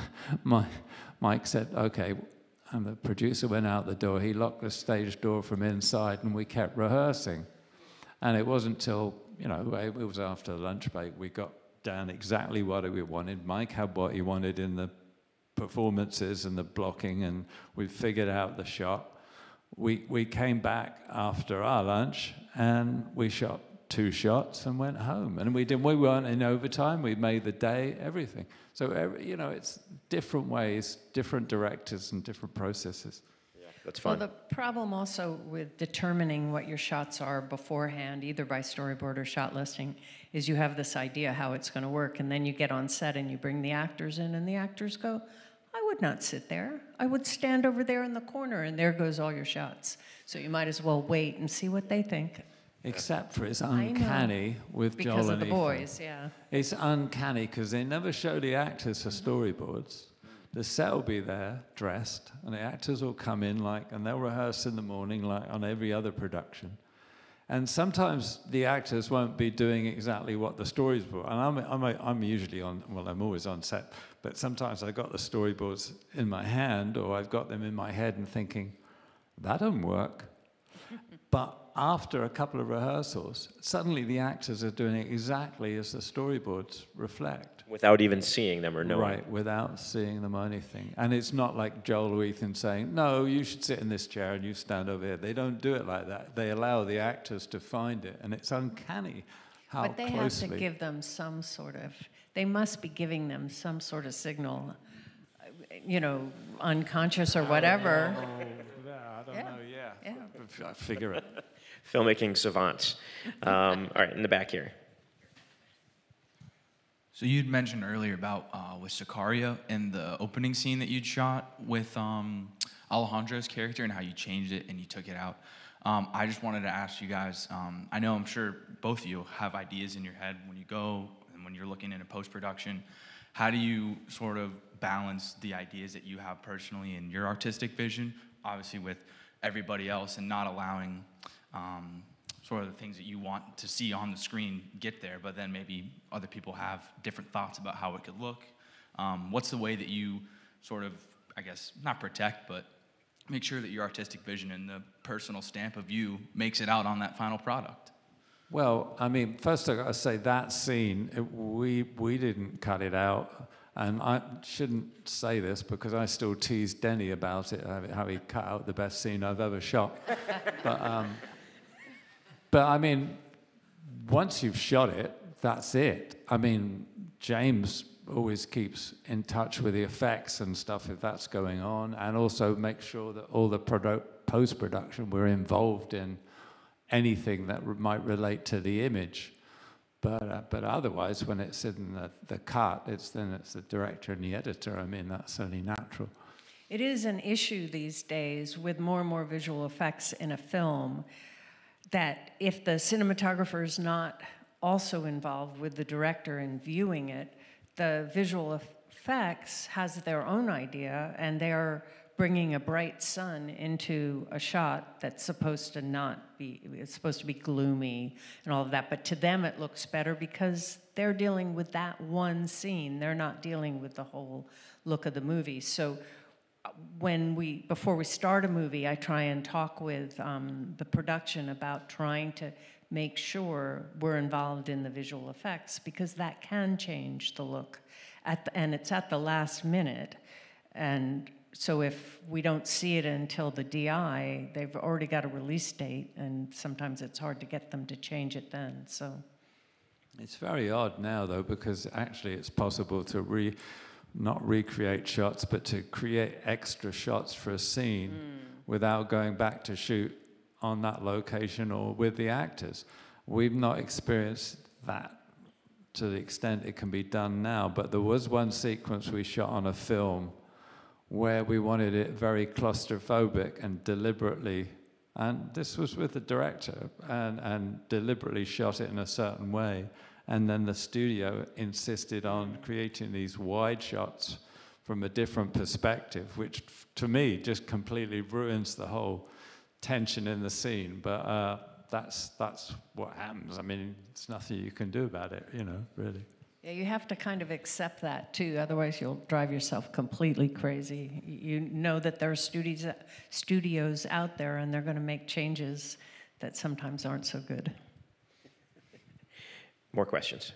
Speaker 2: Mike said, "Okay." And the producer went out the door. He locked the stage door from inside, and we kept rehearsing. And it wasn't till, it was after the lunch break, we got down exactly what we wanted. Mike had what he wanted in the performances and the blocking, and we figured out the shot. We came back after our lunch, and we shot 2 shots and went home. And we weren't in overtime. We made the day, everything. So, it's different ways, different directors, and different processes.
Speaker 1: Yeah, that's fun.
Speaker 3: Well, the problem also with determining what your shots are beforehand, either by storyboard or shot listing, is you have this idea how it's going to work, and then you get on set and you bring the actors in, and the actors go, "I would not sit there. I would stand over there in the corner," and there goes all your shots. So you might as well wait and see what they think.
Speaker 2: Except for it's uncanny with Joel and
Speaker 3: Because of the
Speaker 2: Ethan.
Speaker 3: boys, yeah.
Speaker 2: It's uncanny because they never show the actors for storyboards. The set will be there, dressed, and the actors will come in and they'll rehearse in the morning like on every other production. And sometimes the actors won't be doing exactly what the stories were. And I'm usually I'm always on set, but sometimes I've got the storyboards in my hand, or I've got them in my head and thinking, that doesn't work. But after a couple of rehearsals, suddenly the actors are doing it exactly as the storyboards reflect.
Speaker 1: Without even seeing them or knowing.
Speaker 2: Right, without seeing them or anything. And it's not like Joel or Ethan saying, "No, you should sit in this chair and you stand over here." They don't do it like that. They allow the actors to find it. And it's uncanny how closely.
Speaker 3: But they have to give them some sort of, they must be giving them some sort of signal, unconscious or whatever.
Speaker 2: I don't know, yeah. I figure it.
Speaker 1: Filmmaking savants. All right, in the back here.
Speaker 13: So you'd mentioned earlier about with Sicario and the opening scene that you'd shot with Alejandro's character and how you changed it and you took it out. I just wanted to ask you guys, I'm sure both of you have ideas in your head when you go and when you're looking into post-production. How do you sort of balance the ideas that you have personally in your artistic vision, obviously with everybody else, and not allowing sort of the things that you want to see on the screen get there, but then maybe other people have different thoughts about how it could look? What's the way that you sort of, I guess, not protect, but make sure that your artistic vision and the personal stamp of you makes it out on that final product?
Speaker 2: Well, first I got to say that scene, we didn't cut it out. And I shouldn't say this because I still tease Denny about it, how he cut out the best scene I've ever shot. But once you've shot it, that's it. James always keeps in touch with the effects and stuff if that's going on, and also make sure that all the post-production, we're involved in anything that might relate to the image. But otherwise, when it's in the cut, it's the director and the editor. That's only natural.
Speaker 3: It is an issue these days with more and more visual effects in a film that if the cinematographer is not also involved with the director in viewing it, the visual effects has their own idea, and they're bringing a bright sun into a shot that's supposed to not be, it's supposed to be gloomy and all of that, but to them it looks better because they're dealing with that one scene. They're not dealing with the whole look of the movie. So before we start a movie, I try and talk with the production about trying to make sure we're involved in the visual effects, because that can change the look, and it's at the last minute. And so if we don't see it until the DI, they've already got a release date, and sometimes it's hard to get them to change it then. So
Speaker 2: it's very odd now, though, because actually it's possible to not recreate shots, but to create extra shots for a scene without going back to shoot on that location or with the actors. We've not experienced that to the extent it can be done now, but there was one sequence we shot on a film where we wanted it very claustrophobic and deliberately, and this was with the director, and deliberately shot it in a certain way. And then the studio insisted on creating these wide shots from a different perspective, which to me just completely ruins the whole tension in the scene. But that's what happens. I mean, it's nothing you can do about it, really.
Speaker 3: yeah, you have to kind of accept that too, otherwise you'll drive yourself completely crazy. You know that there are studios out there, and they're going to make changes that sometimes aren't so good.
Speaker 1: More questions?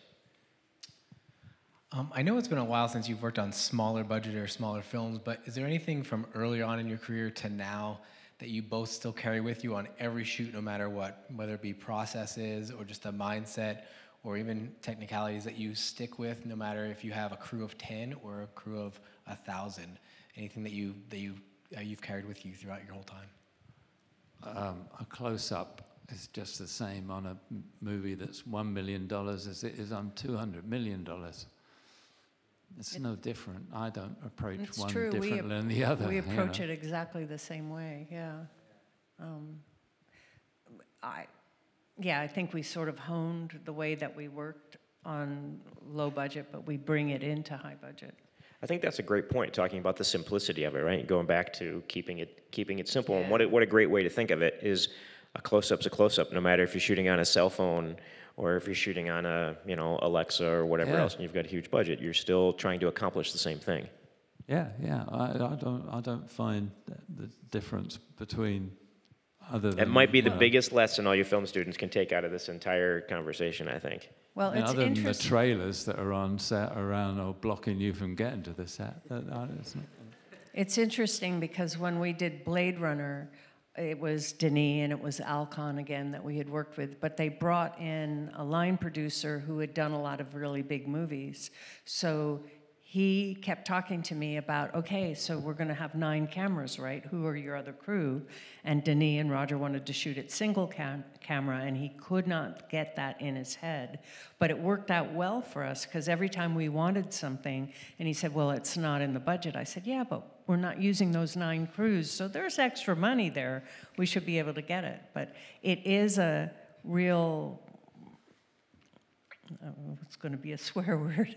Speaker 14: I know it's been a while since you've worked on smaller budget or smaller films, but is there anything from earlier on in your career to now that you both still carry with you on every shoot, no matter what, whether it be processes or just a mindset or even technicalities that you stick with, no matter if you have a crew of 10 or a crew of 1,000? Anything that you've carried with you throughout your whole time?
Speaker 2: A close-up is just the same on a movie that's $1 million as it is on $200 million. It's no different. I don't approach one differently than the other.
Speaker 3: We approach it exactly the same way, yeah. I think we sort of honed the way that we worked on low budget, but we bring it into high budget.
Speaker 1: I think that's a great point, talking about the simplicity of it, right? Going back to keeping it simple. Yeah. And what a great way to think of it is a close-up's a close-up, no matter if you're shooting on a cell phone or if you're shooting on a, Alexa or whatever else, and you've got a huge budget, you're still trying to accomplish the same thing.
Speaker 2: Yeah. I don't find the difference between other than...
Speaker 1: It might be the biggest lesson all you film students can take out of this entire conversation, I think.
Speaker 3: Well, it's
Speaker 2: other than the trailers that are on set around or blocking you from getting to the set.
Speaker 3: It's interesting because when we did Blade Runner, it was Denis and it was Alcon again that we had worked with, but they brought in a line producer who had done a lot of really big movies. So he kept talking to me about, okay, so we're going to have 9 cameras, right? Who are your other crew? And Denis and Roger wanted to shoot it single camera, and he could not get that in his head. But it worked out well for us, because every time we wanted something, and he said, well, it's not in the budget. I said, yeah, but we're not using those 9 crews, so there's extra money there. We should be able to get it. But it is a real... Oh, it's going to be a swear word.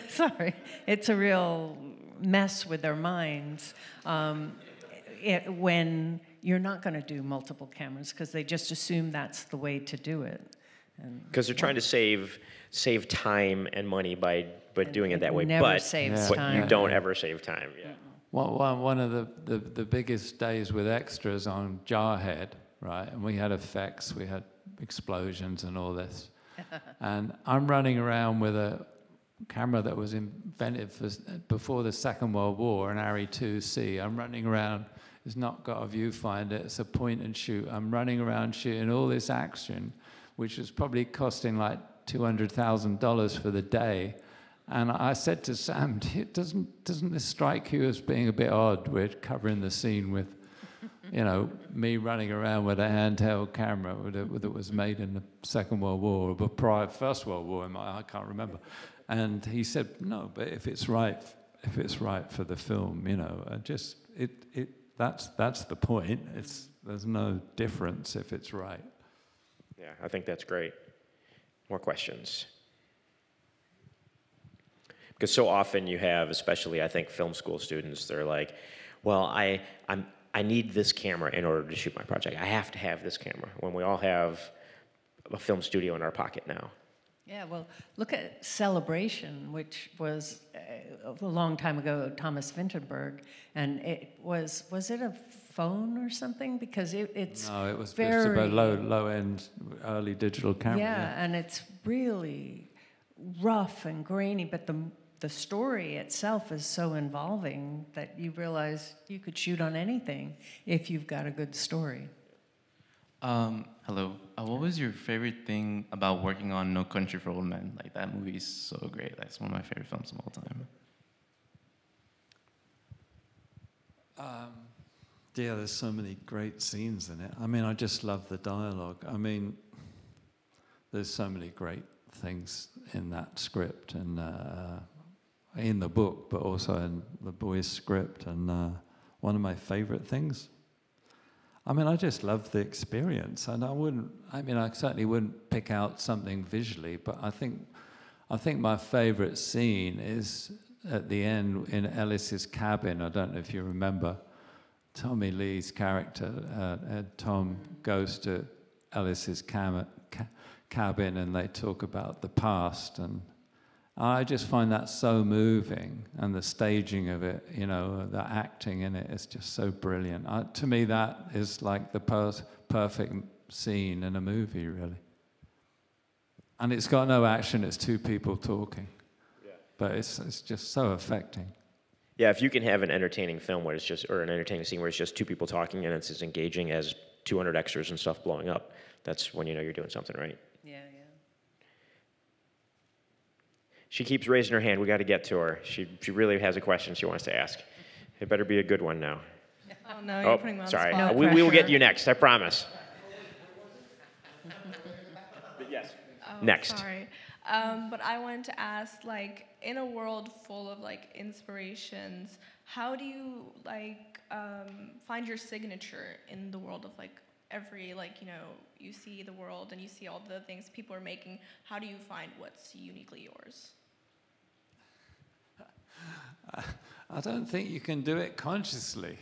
Speaker 3: Sorry. It's a real mess with their minds when you're not going to do multiple cameras, because they just assume that's the way to do it.
Speaker 1: Because they're trying to save time and money by doing it that way.
Speaker 3: Never saves time.
Speaker 1: You don't ever save time. Yeah.
Speaker 2: Well, one of the biggest days with extras on Jarhead, right? And we had effects, we had explosions and all this. And I'm running around with a camera that was invented before the Second World War, an Arri 2C. I'm running around, it's not got a viewfinder, it's a point and shoot. I'm running around shooting all this action, which was probably costing like $200,000 for the day. And I said to Sam, doesn't this strike you as being a bit odd? We're covering the scene with, me running around with a handheld camera that was made in the Second World War, or First World War, I can't remember. And he said, no, but if it's right for the film, that's the point. There's no difference if it's right.
Speaker 1: Yeah, I think that's great. More questions? Because so often you have, especially I think film school students, they're like, well, I need this camera in order to shoot my project. I have to have this camera, when we all have a film studio in our pocket now.
Speaker 3: Yeah, well, look at Celebration, which was a long time ago, Thomas Vinterberg, and it was it a phone or something? Because it's
Speaker 2: no, it was
Speaker 3: very,
Speaker 2: just about low-end, early digital camera.
Speaker 3: Yeah, and it's really rough and grainy, but the story itself is so involving that you realize you could shoot on anything if you've got a good story.
Speaker 15: Hello. What was your favorite thing about working on No Country for Old Men? Like, that movie is so great. That's one of my favorite films of all time.
Speaker 2: Yeah, there's so many great scenes in it. I mean, I just love the dialogue. I mean, there's so many great things in that script and in the book, but also in the boys' script. And one of my favorite things, I mean, I just love the experience. And I certainly wouldn't pick out something visually, but I think my favorite scene is at the end in Ellis's cabin. I don't know if you remember. Tommy Lee's character, Tom, goes to Ellis's cabin and they talk about the past, and I just find that so moving, and the staging of it, the acting in it is just so brilliant. To me, that is like the perfect scene in a movie, really. And it's got no action, it's two people talking. Yeah. But it's just so affecting.
Speaker 1: Yeah, if you can have an entertaining film where or an entertaining scene where it's just two people talking and it's as engaging as 200 extras and stuff blowing up, that's when you know you're doing something right.
Speaker 3: Yeah.
Speaker 1: She keeps raising her hand. We got to get to her. She really has a question she wants to ask. It better be a good one now.
Speaker 16: Oh, no, you're putting me on
Speaker 1: sorry.
Speaker 16: the spot.
Speaker 1: We will get to you next, I promise. But yes, next.
Speaker 16: Sorry. But I wanted to ask, in a world full of, inspirations, how do you, find your signature in the world of, every, you see the world and you see all the things people are making. How do you find what's uniquely yours?
Speaker 2: I don't think you can do it consciously.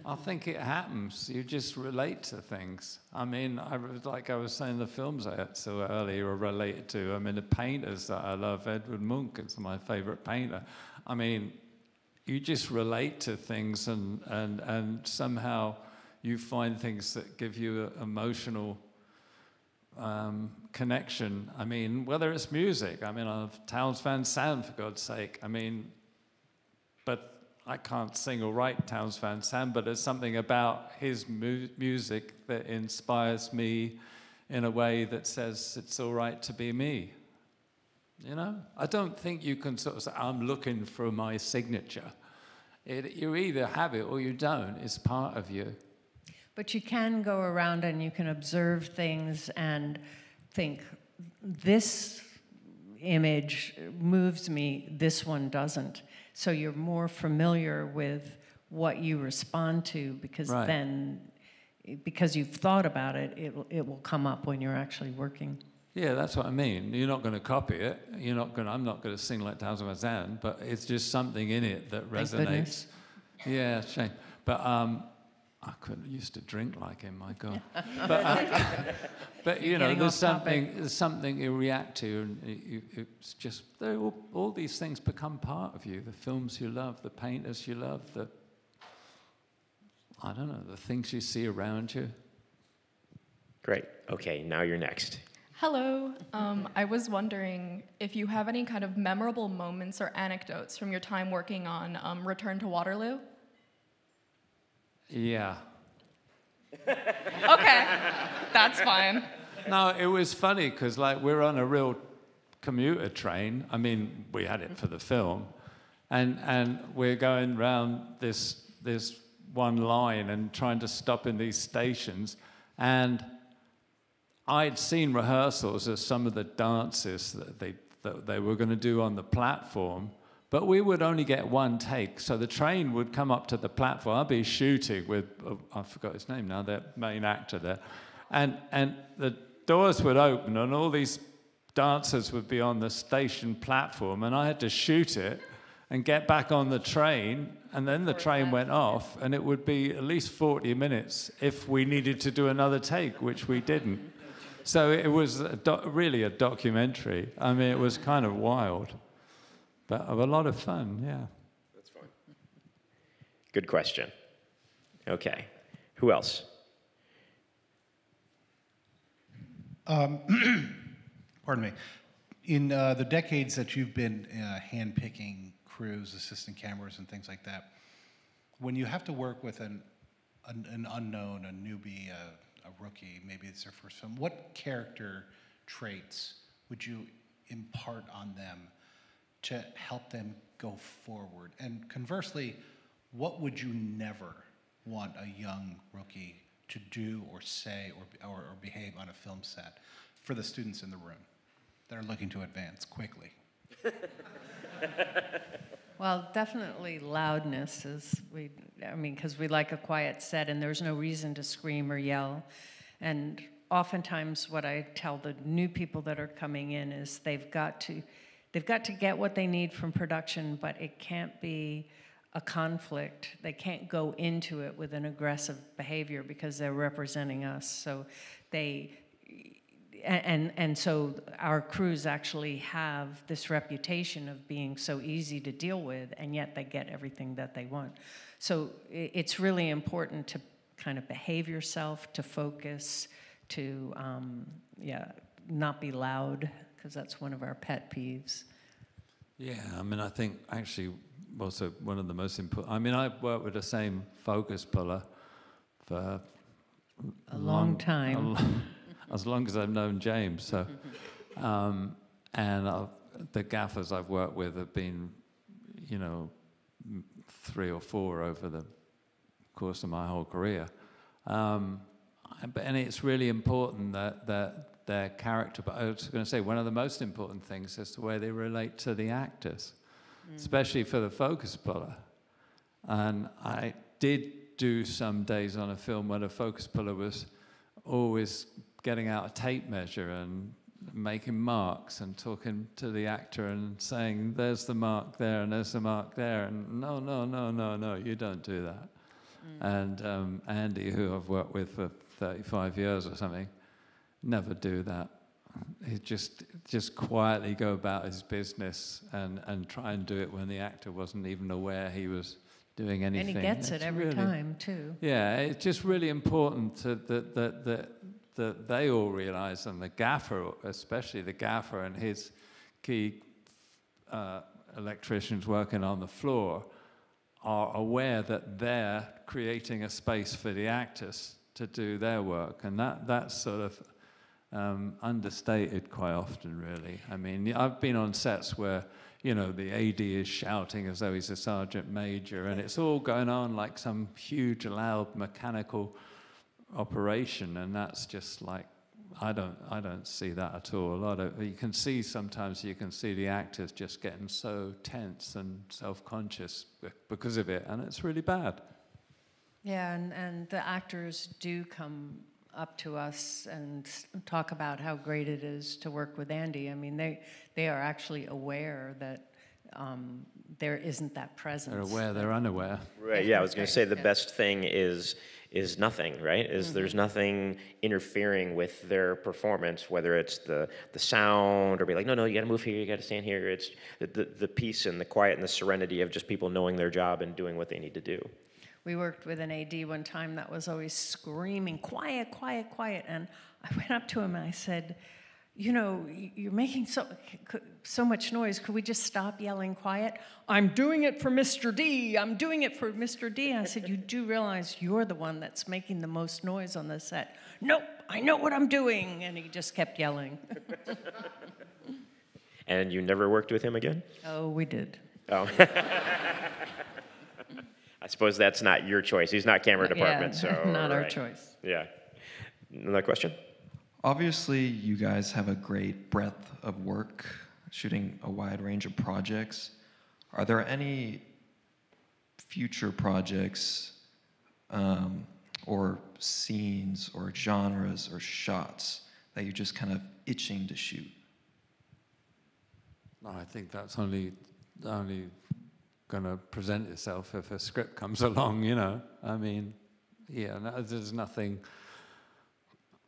Speaker 2: I think it happens. You just relate to things. I mean, like I was saying, the films I saw earlier are related to. I mean, the painters that I love, Edward Munch is my favorite painter. I mean, you just relate to things and somehow you find things that give you an emotional connection. I mean, whether it's music. I mean, I'm Townes Van Sant, for God's sake. I mean, but I can't sing or write Townes Van Sant, but there's something about his music that inspires me in a way that says it's all right to be me. I don't think you can sort of say, I'm looking for my signature. You either have it or you don't. It's part of you.
Speaker 3: But you can go around and you can observe things and think, this image moves me, this one doesn't. So you're more familiar with what you respond to, because then, because you've thought about it, it will come up when you're actually working.
Speaker 2: Yeah, that's what I mean. You're not going to copy it. I'm not going to sing like Townes Van Sant, but it's just something in it that resonates.
Speaker 3: Thank goodness.
Speaker 2: Yeah, shame. But I used to drink like him, my God. But there's something you react to, and it's just all these things become part of you. The films you love, the painters you love, the things you see around you.
Speaker 1: Great. Okay, now you're next.
Speaker 16: Hello. I was wondering if you have any kind of memorable moments or anecdotes from your time working on Return to Waterloo?
Speaker 2: Yeah.
Speaker 16: Okay, that's fine.
Speaker 2: No, it was funny because we're on a real commuter train. I mean, we had it for the film, and we're going round this one line and trying to stop in these stations, and I'd seen rehearsals of some of the dances that they were going to do on the platform. But we would only get one take, so the train would come up to the platform. I'd be shooting with, I forgot his name now, the main actor there. And the doors would open, and all these dancers would be on the station platform, and I had to shoot it and get back on the train, and then the train went off, and it would be at least 40 minutes if we needed to do another take, which we didn't. So it was really a documentary. I mean, it was kind of wild, but a lot of fun, yeah.
Speaker 1: That's fun. Good question. Okay. Who else?
Speaker 5: Pardon me. In the decades that you've been hand-picking crews, assistant cameras, and things like that, when you have to work with an unknown, a newbie, a rookie, maybe it's their first film, what character traits would you impart on them to help them go forward? And conversely, what would you never want a young rookie to do or say or behave on a film set for the students in the room that are looking to advance quickly?
Speaker 3: Well, definitely loudness is, because we like a quiet set and there's no reason to scream or yell. And oftentimes what I tell the new people that are coming in is they've got to get what they need from production, but it can't be a conflict. They can't go into it with an aggressive behavior because they're representing us. So so our crews actually have this reputation of being so easy to deal with, and yet they get everything that they want. So it's really important to kind of behave yourself, to focus, to not be loud, because that's one of our pet peeves.
Speaker 2: Yeah, I mean, I think actually also one of the most important, I mean, I've worked with the same focus puller for
Speaker 3: a long time.
Speaker 2: As long as I've known James. So, the gaffers I've worked with have been, 3 or 4 over the course of my whole career. And it's really important that their character, but I was going to say one of the most important things is the way they relate to the actors, especially for the focus puller. And I did do some days on a film where the focus puller was always getting out a tape measure and making marks and talking to the actor and saying, there's the mark there and there's the mark there, and no, you don't do that. And Andy, who I've worked with for 35 years or something, never do that. He'd just quietly go about his business and try and do it when the actor wasn't even aware he was doing anything.
Speaker 3: And he gets it every time, too.
Speaker 2: Yeah, it's just really important that they all realize, and the gaffer, especially the gaffer and his key electricians working on the floor, are aware that they're creating a space for the actors to do their work. And that's sort of understated quite often, really. I mean, I've been on sets where, the AD is shouting as though he's a sergeant major, and it's all going on like some huge, loud, mechanical operation, and that's just like, I don't see that at all. You can see the actors just getting so tense and self-conscious because of it, and it's really bad.
Speaker 3: Yeah, and the actors do come up to us and talk about how great it is to work with Andy. I mean, they are actually aware that there isn't that presence.
Speaker 2: They're aware, they're unaware.
Speaker 1: Right, yeah, I was going to say the best thing is nothing, right? There's nothing interfering with their performance, whether it's the sound or be like, no, you got to move here, you got to stand here. It's the peace and the quiet and the serenity of just people knowing their job and doing what they need to do.
Speaker 3: We worked with an AD one time that was always screaming, quiet, quiet, quiet. And I went up to him and I said, you're making so much noise. Could we just stop yelling quiet? I'm doing it for Mr. D. I'm doing it for Mr. D. And I said, you do realize you're the one that's making the most noise on the set. Nope, I know what I'm doing. And he just kept yelling.
Speaker 1: And you never worked with him again?
Speaker 3: Oh, we did.
Speaker 1: Oh. I suppose that's not your choice. He's not camera department, so.
Speaker 3: Not our choice.
Speaker 1: Yeah. Another question?
Speaker 17: Obviously, you guys have a great breadth of work, shooting a wide range of projects. Are there any future projects or scenes or genres or shots that you're just kind of itching to shoot?
Speaker 2: No, I think that's only going to present itself if a script comes along, you know. I mean, yeah, no, there's nothing.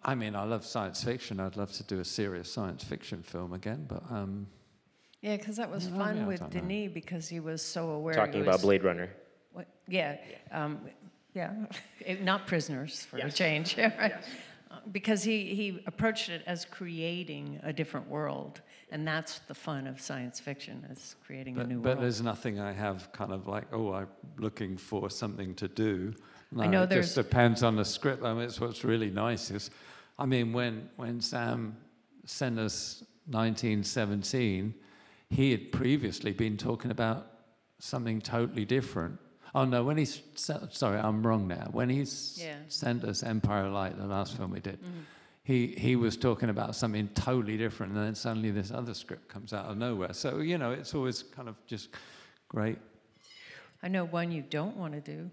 Speaker 2: I mean, I love science fiction. I'd love to do a serious science fiction film again, but
Speaker 3: yeah, because that was fun with Denis because he was so aware.
Speaker 1: Talking about Blade Runner.
Speaker 3: What? Yeah, yeah. Not Prisoners for a change, right? Yes. Because he approached it as creating a different world, and that's the fun of science fiction, is creating a new world.
Speaker 2: But there's nothing I have kind of like, oh, I'm looking for something to do. No,
Speaker 3: I know
Speaker 2: it just depends on the script. I mean, it's what's really nice is, I mean, when Sam sent us 1917, he had previously been talking about something totally different. Oh no, when he's, sorry, I'm wrong now. When he's sent us Empire of Light, the last film we did, he was talking about something totally different, and then suddenly this other script comes out of nowhere. So, you know, it's always kind of just great.
Speaker 3: I know one you don't want to do,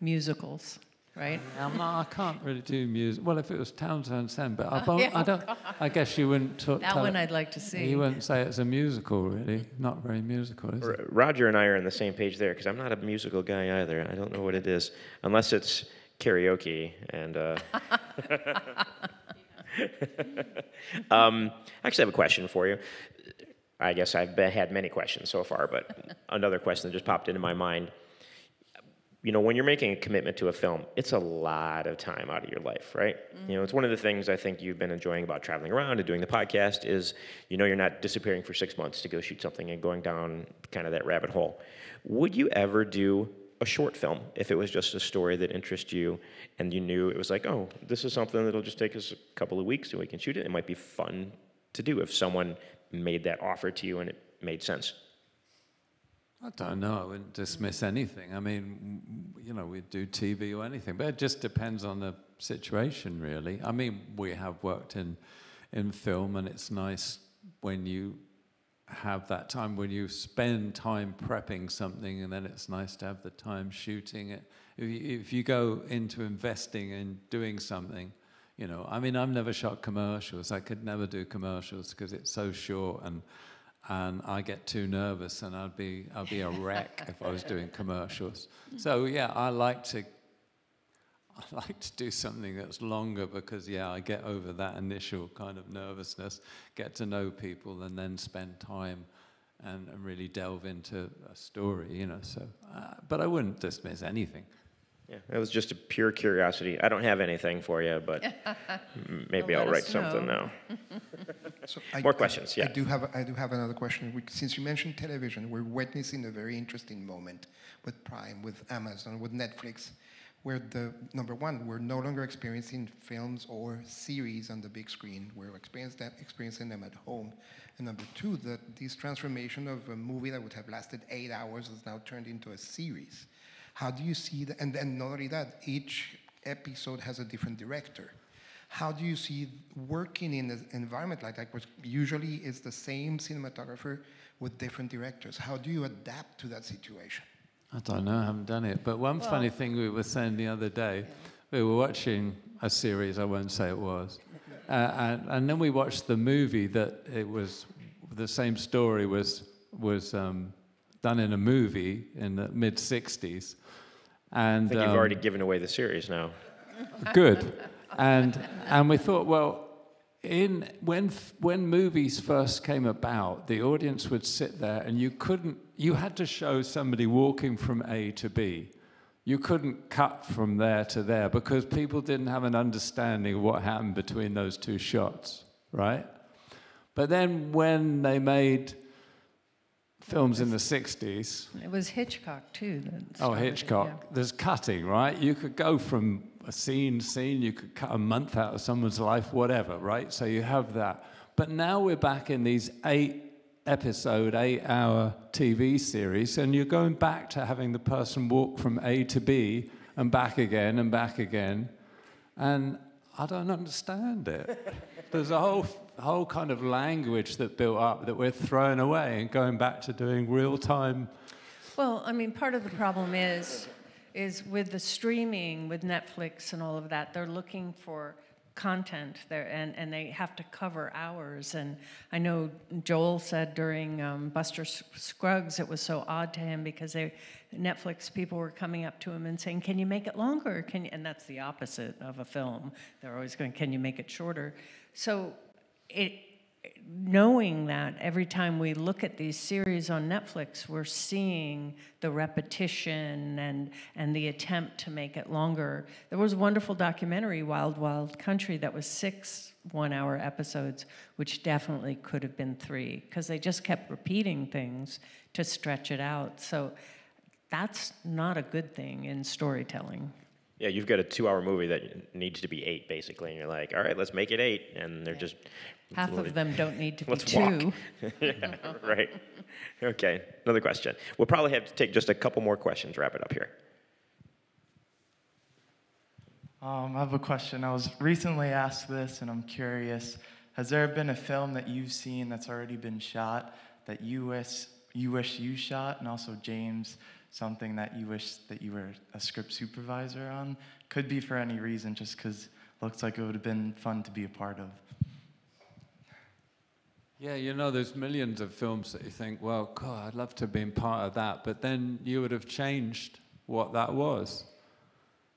Speaker 3: musicals, right?
Speaker 2: I can't really do music. Well, if it was Townsend Sam, but I don't. I guess you wouldn't talk.
Speaker 3: That one I'd like to see.
Speaker 2: You wouldn't say it's a musical, really. Not very musical, is it?
Speaker 1: Roger and I are on the same page there because I'm not a musical guy either. I don't know what it is, unless it's karaoke and. I actually have a question for you. I guess I've had many questions so far, but another question that just popped into my mind. You know, when you're making a commitment to a film, it's a lot of time out of your life, right? Mm-hmm. You know, it's one of the things I think you've been enjoying about traveling around and doing the podcast is, you know, you're not disappearing for 6 months to go shoot something and going down kind of that rabbit hole. Would you ever do a short film if it was just a story that interests you and you knew it was like, oh, this is something that'll just take us a couple of weeks and we can shoot it? It might be fun to do if someone made that offer to you and it made sense.
Speaker 2: I don't know. I wouldn't dismiss anything. I mean, you know, we'd do TV or anything, but it just depends on the situation, really. I mean, we have worked in film, and it's nice when you have that time, when you spend time prepping something, and then it's nice to have the time shooting it. If you go into investing in doing something, you know, I mean, I've never shot commercials. I could never do commercials because it's so short, and I get too nervous, and I'd be a wreck if I was doing commercials. So yeah, I like to do something that's longer because I get over that initial kind of nervousness, get to know people, and then spend time and really delve into a story, you know. So, but I wouldn't dismiss anything.
Speaker 1: Yeah, it was just a pure curiosity. I don't have anything for you, but maybe I'll write something now.
Speaker 4: So
Speaker 1: More questions, yeah.
Speaker 4: I do have another question. Since you mentioned television, we're witnessing a very interesting moment with Prime, with Amazon, with Netflix, where number one, we're no longer experiencing films or series on the big screen. We're experiencing them at home. And number two, that this transformation of a movie that would have lasted 8 hours is now turned into a series. How do you see that? And then not only that, each episode has a different director. How do you see working in an environment like that, which usually is the same cinematographer with different directors? How do you adapt to that situation?
Speaker 2: I don't know, I haven't done it. But one funny thing we were saying the other day, we were watching a series, I won't say it was, and then we watched the movie that it was, the same story was done in a movie in the mid-'60s. And,
Speaker 1: I think you've already given away the series now.
Speaker 2: Good. And we thought, well, when movies first came about, the audience would sit there and you had to show somebody walking from A to B. You couldn't cut from there to there because people didn't have an understanding of what happened between those two shots, right? But then when they made films in the 60s.
Speaker 3: It was Hitchcock, too.
Speaker 2: Hitchcock. Yeah. There's cutting, right? You could go from a scene, you could cut a month out of someone's life, whatever, right? So you have that. But now we're back in these 8-episode, 8-hour TV series, and you're going back to having the person walk from A to B and back again and back again. And I don't understand it. There's a whole kind of language that built up that we're throwing away and going back to doing real time.
Speaker 3: Well, I mean, part of the problem is with the streaming, with Netflix and all of that, they're looking for content there, and they have to cover hours. And I know Joel said during Buster Scruggs it was so odd to him because Netflix people were coming up to him and saying, "Can you make it longer? Can you?" And that's the opposite of a film. They're always going, "Can you make it shorter?" So knowing that every time we look at these series on Netflix, we're seeing the repetition and the attempt to make it longer. There was a wonderful documentary, Wild Wild Country, that was 6 one-hour episodes, which definitely could have been 3, because they just kept repeating things to stretch it out. So that's not a good thing in storytelling.
Speaker 1: Yeah, you've got a 2-hour movie that needs to be 8, basically, and you're like, all right, let's make it 8, and they're just...
Speaker 3: Half of them don't need to be
Speaker 1: let's
Speaker 3: 2.
Speaker 1: Walk. Yeah, right. Okay, another question. We'll probably have to take just a couple more questions, wrap it up here.
Speaker 18: I have a question. I was recently asked this, and I'm curious. Has there been a film that you've seen that's already been shot that you wish you shot, and also James, something that you wish that you were a script supervisor on? Could be for any reason, just because it looks like it would have been fun to be a part of.
Speaker 2: Yeah, you know, there's millions of films that you think, well, God, I'd love to have been part of that, but then you would have changed what that was.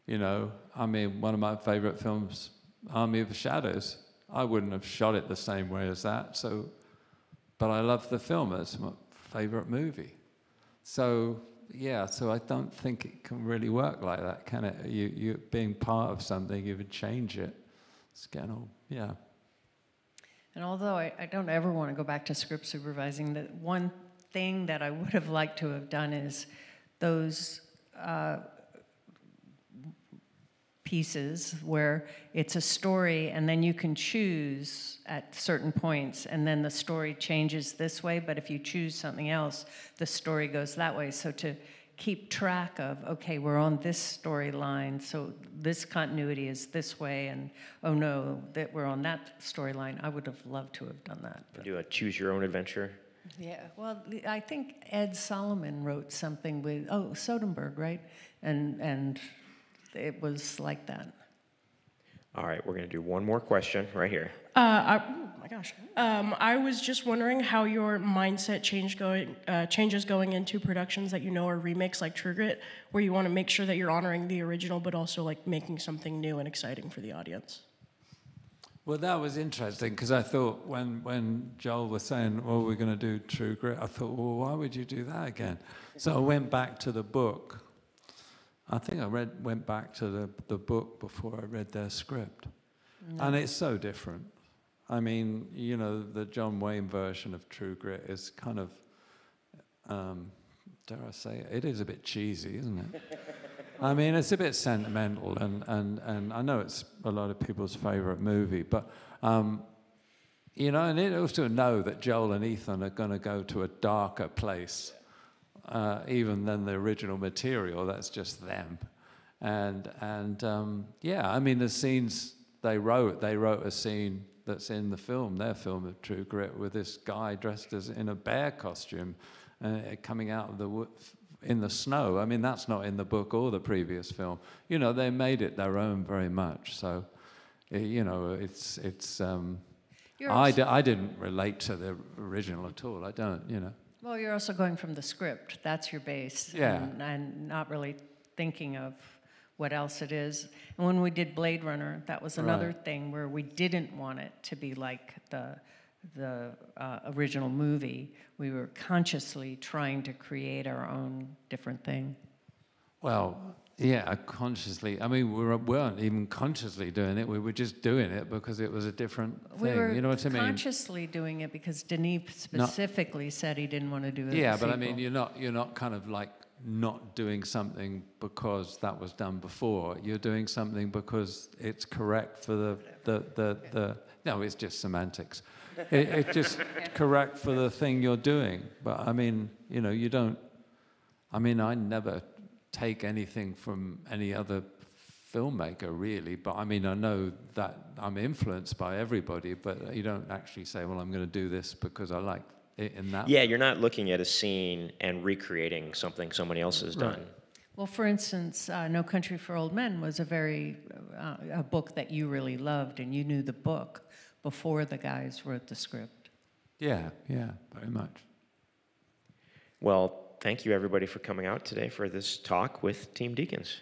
Speaker 2: You know, I mean, one of my favorite films, Army of the Shadows, I wouldn't have shot it the same way as that, but I love the film. It's my favorite movie. So, yeah, so I don't think it can really work like that, can it? You being part of something, you would change it. It's kind of, yeah.
Speaker 3: And although I don't ever want to go back to script supervising, the one thing that I would have liked to have done is those pieces where it's a story and then you can choose at certain points and then the story changes this way, but if you choose something else, the story goes that way. So to keep track of, okay, we're on this storyline, so this continuity is this way, and oh no, that we're on that storyline. I would have loved to have done that.
Speaker 1: Do a choose your own adventure.
Speaker 3: Yeah, well, I think Ed Solomon wrote something with, Soderbergh, right? And it was like that.
Speaker 1: All right, we're going to do one more question right here.
Speaker 19: Oh my gosh. I was just wondering how your mindset changes going into productions that you know are remakes like True Grit, where you want to make sure that you're honoring the original, but also like making something new and exciting for the audience.
Speaker 2: Well, that was interesting because I thought when Joel was saying, well, we're going to do True Grit, I thought, well, why would you do that again? So I went back to the book. I think I went back to the book before I read their script. No. And it's so different. I mean, you know, the John Wayne version of True Grit is kind of, dare I say it is a bit cheesy, isn't it? I mean, it's a bit sentimental, and I know it's a lot of people's favorite movie, but, you know, and it also know that Joel and Ethan are going to go to a darker place. Even than the original material, that's just them. And yeah, I mean, the scenes they wrote a scene that's in the film, their film of True Grit, with this guy dressed in a bear costume coming out of the wood in the snow. I mean, that's not in the book or the previous film. You know, they made it their own very much. So, you know, it's I didn't relate to the original at all. I don't, you know.
Speaker 3: Well, you're also going from the script. That's your base.
Speaker 2: Yeah.
Speaker 3: And not really thinking of what else it is. And when we did Blade Runner, that was another thing where we didn't want it to be like the original movie. We were consciously trying to create our own different thing.
Speaker 2: Well, yeah, consciously. I mean, we weren't even consciously doing it. We were just doing it because it was a different thing. You know what I mean?
Speaker 3: We were consciously doing it because Denis specifically said he didn't want to do it.
Speaker 2: Yeah, but I mean, you're not kind of like not doing something because that was done before. You're doing something because it's correct for the no, it's just semantics. It's just correct for the thing you're doing. But I mean, you know, you don't. I mean, I never take anything from any other filmmaker, really, but I mean, I know that I'm influenced by everybody, but you don't actually say, well, I'm going to do this because I like it in that
Speaker 1: Yeah, you're not looking at a scene and recreating something somebody else has done.
Speaker 3: Well, for instance, No Country for Old Men was a very a book that you really loved and you knew the book before the guys wrote the script?
Speaker 2: Yeah, very much.
Speaker 1: Well, thank you everybody for coming out today for this talk with Team Deakins.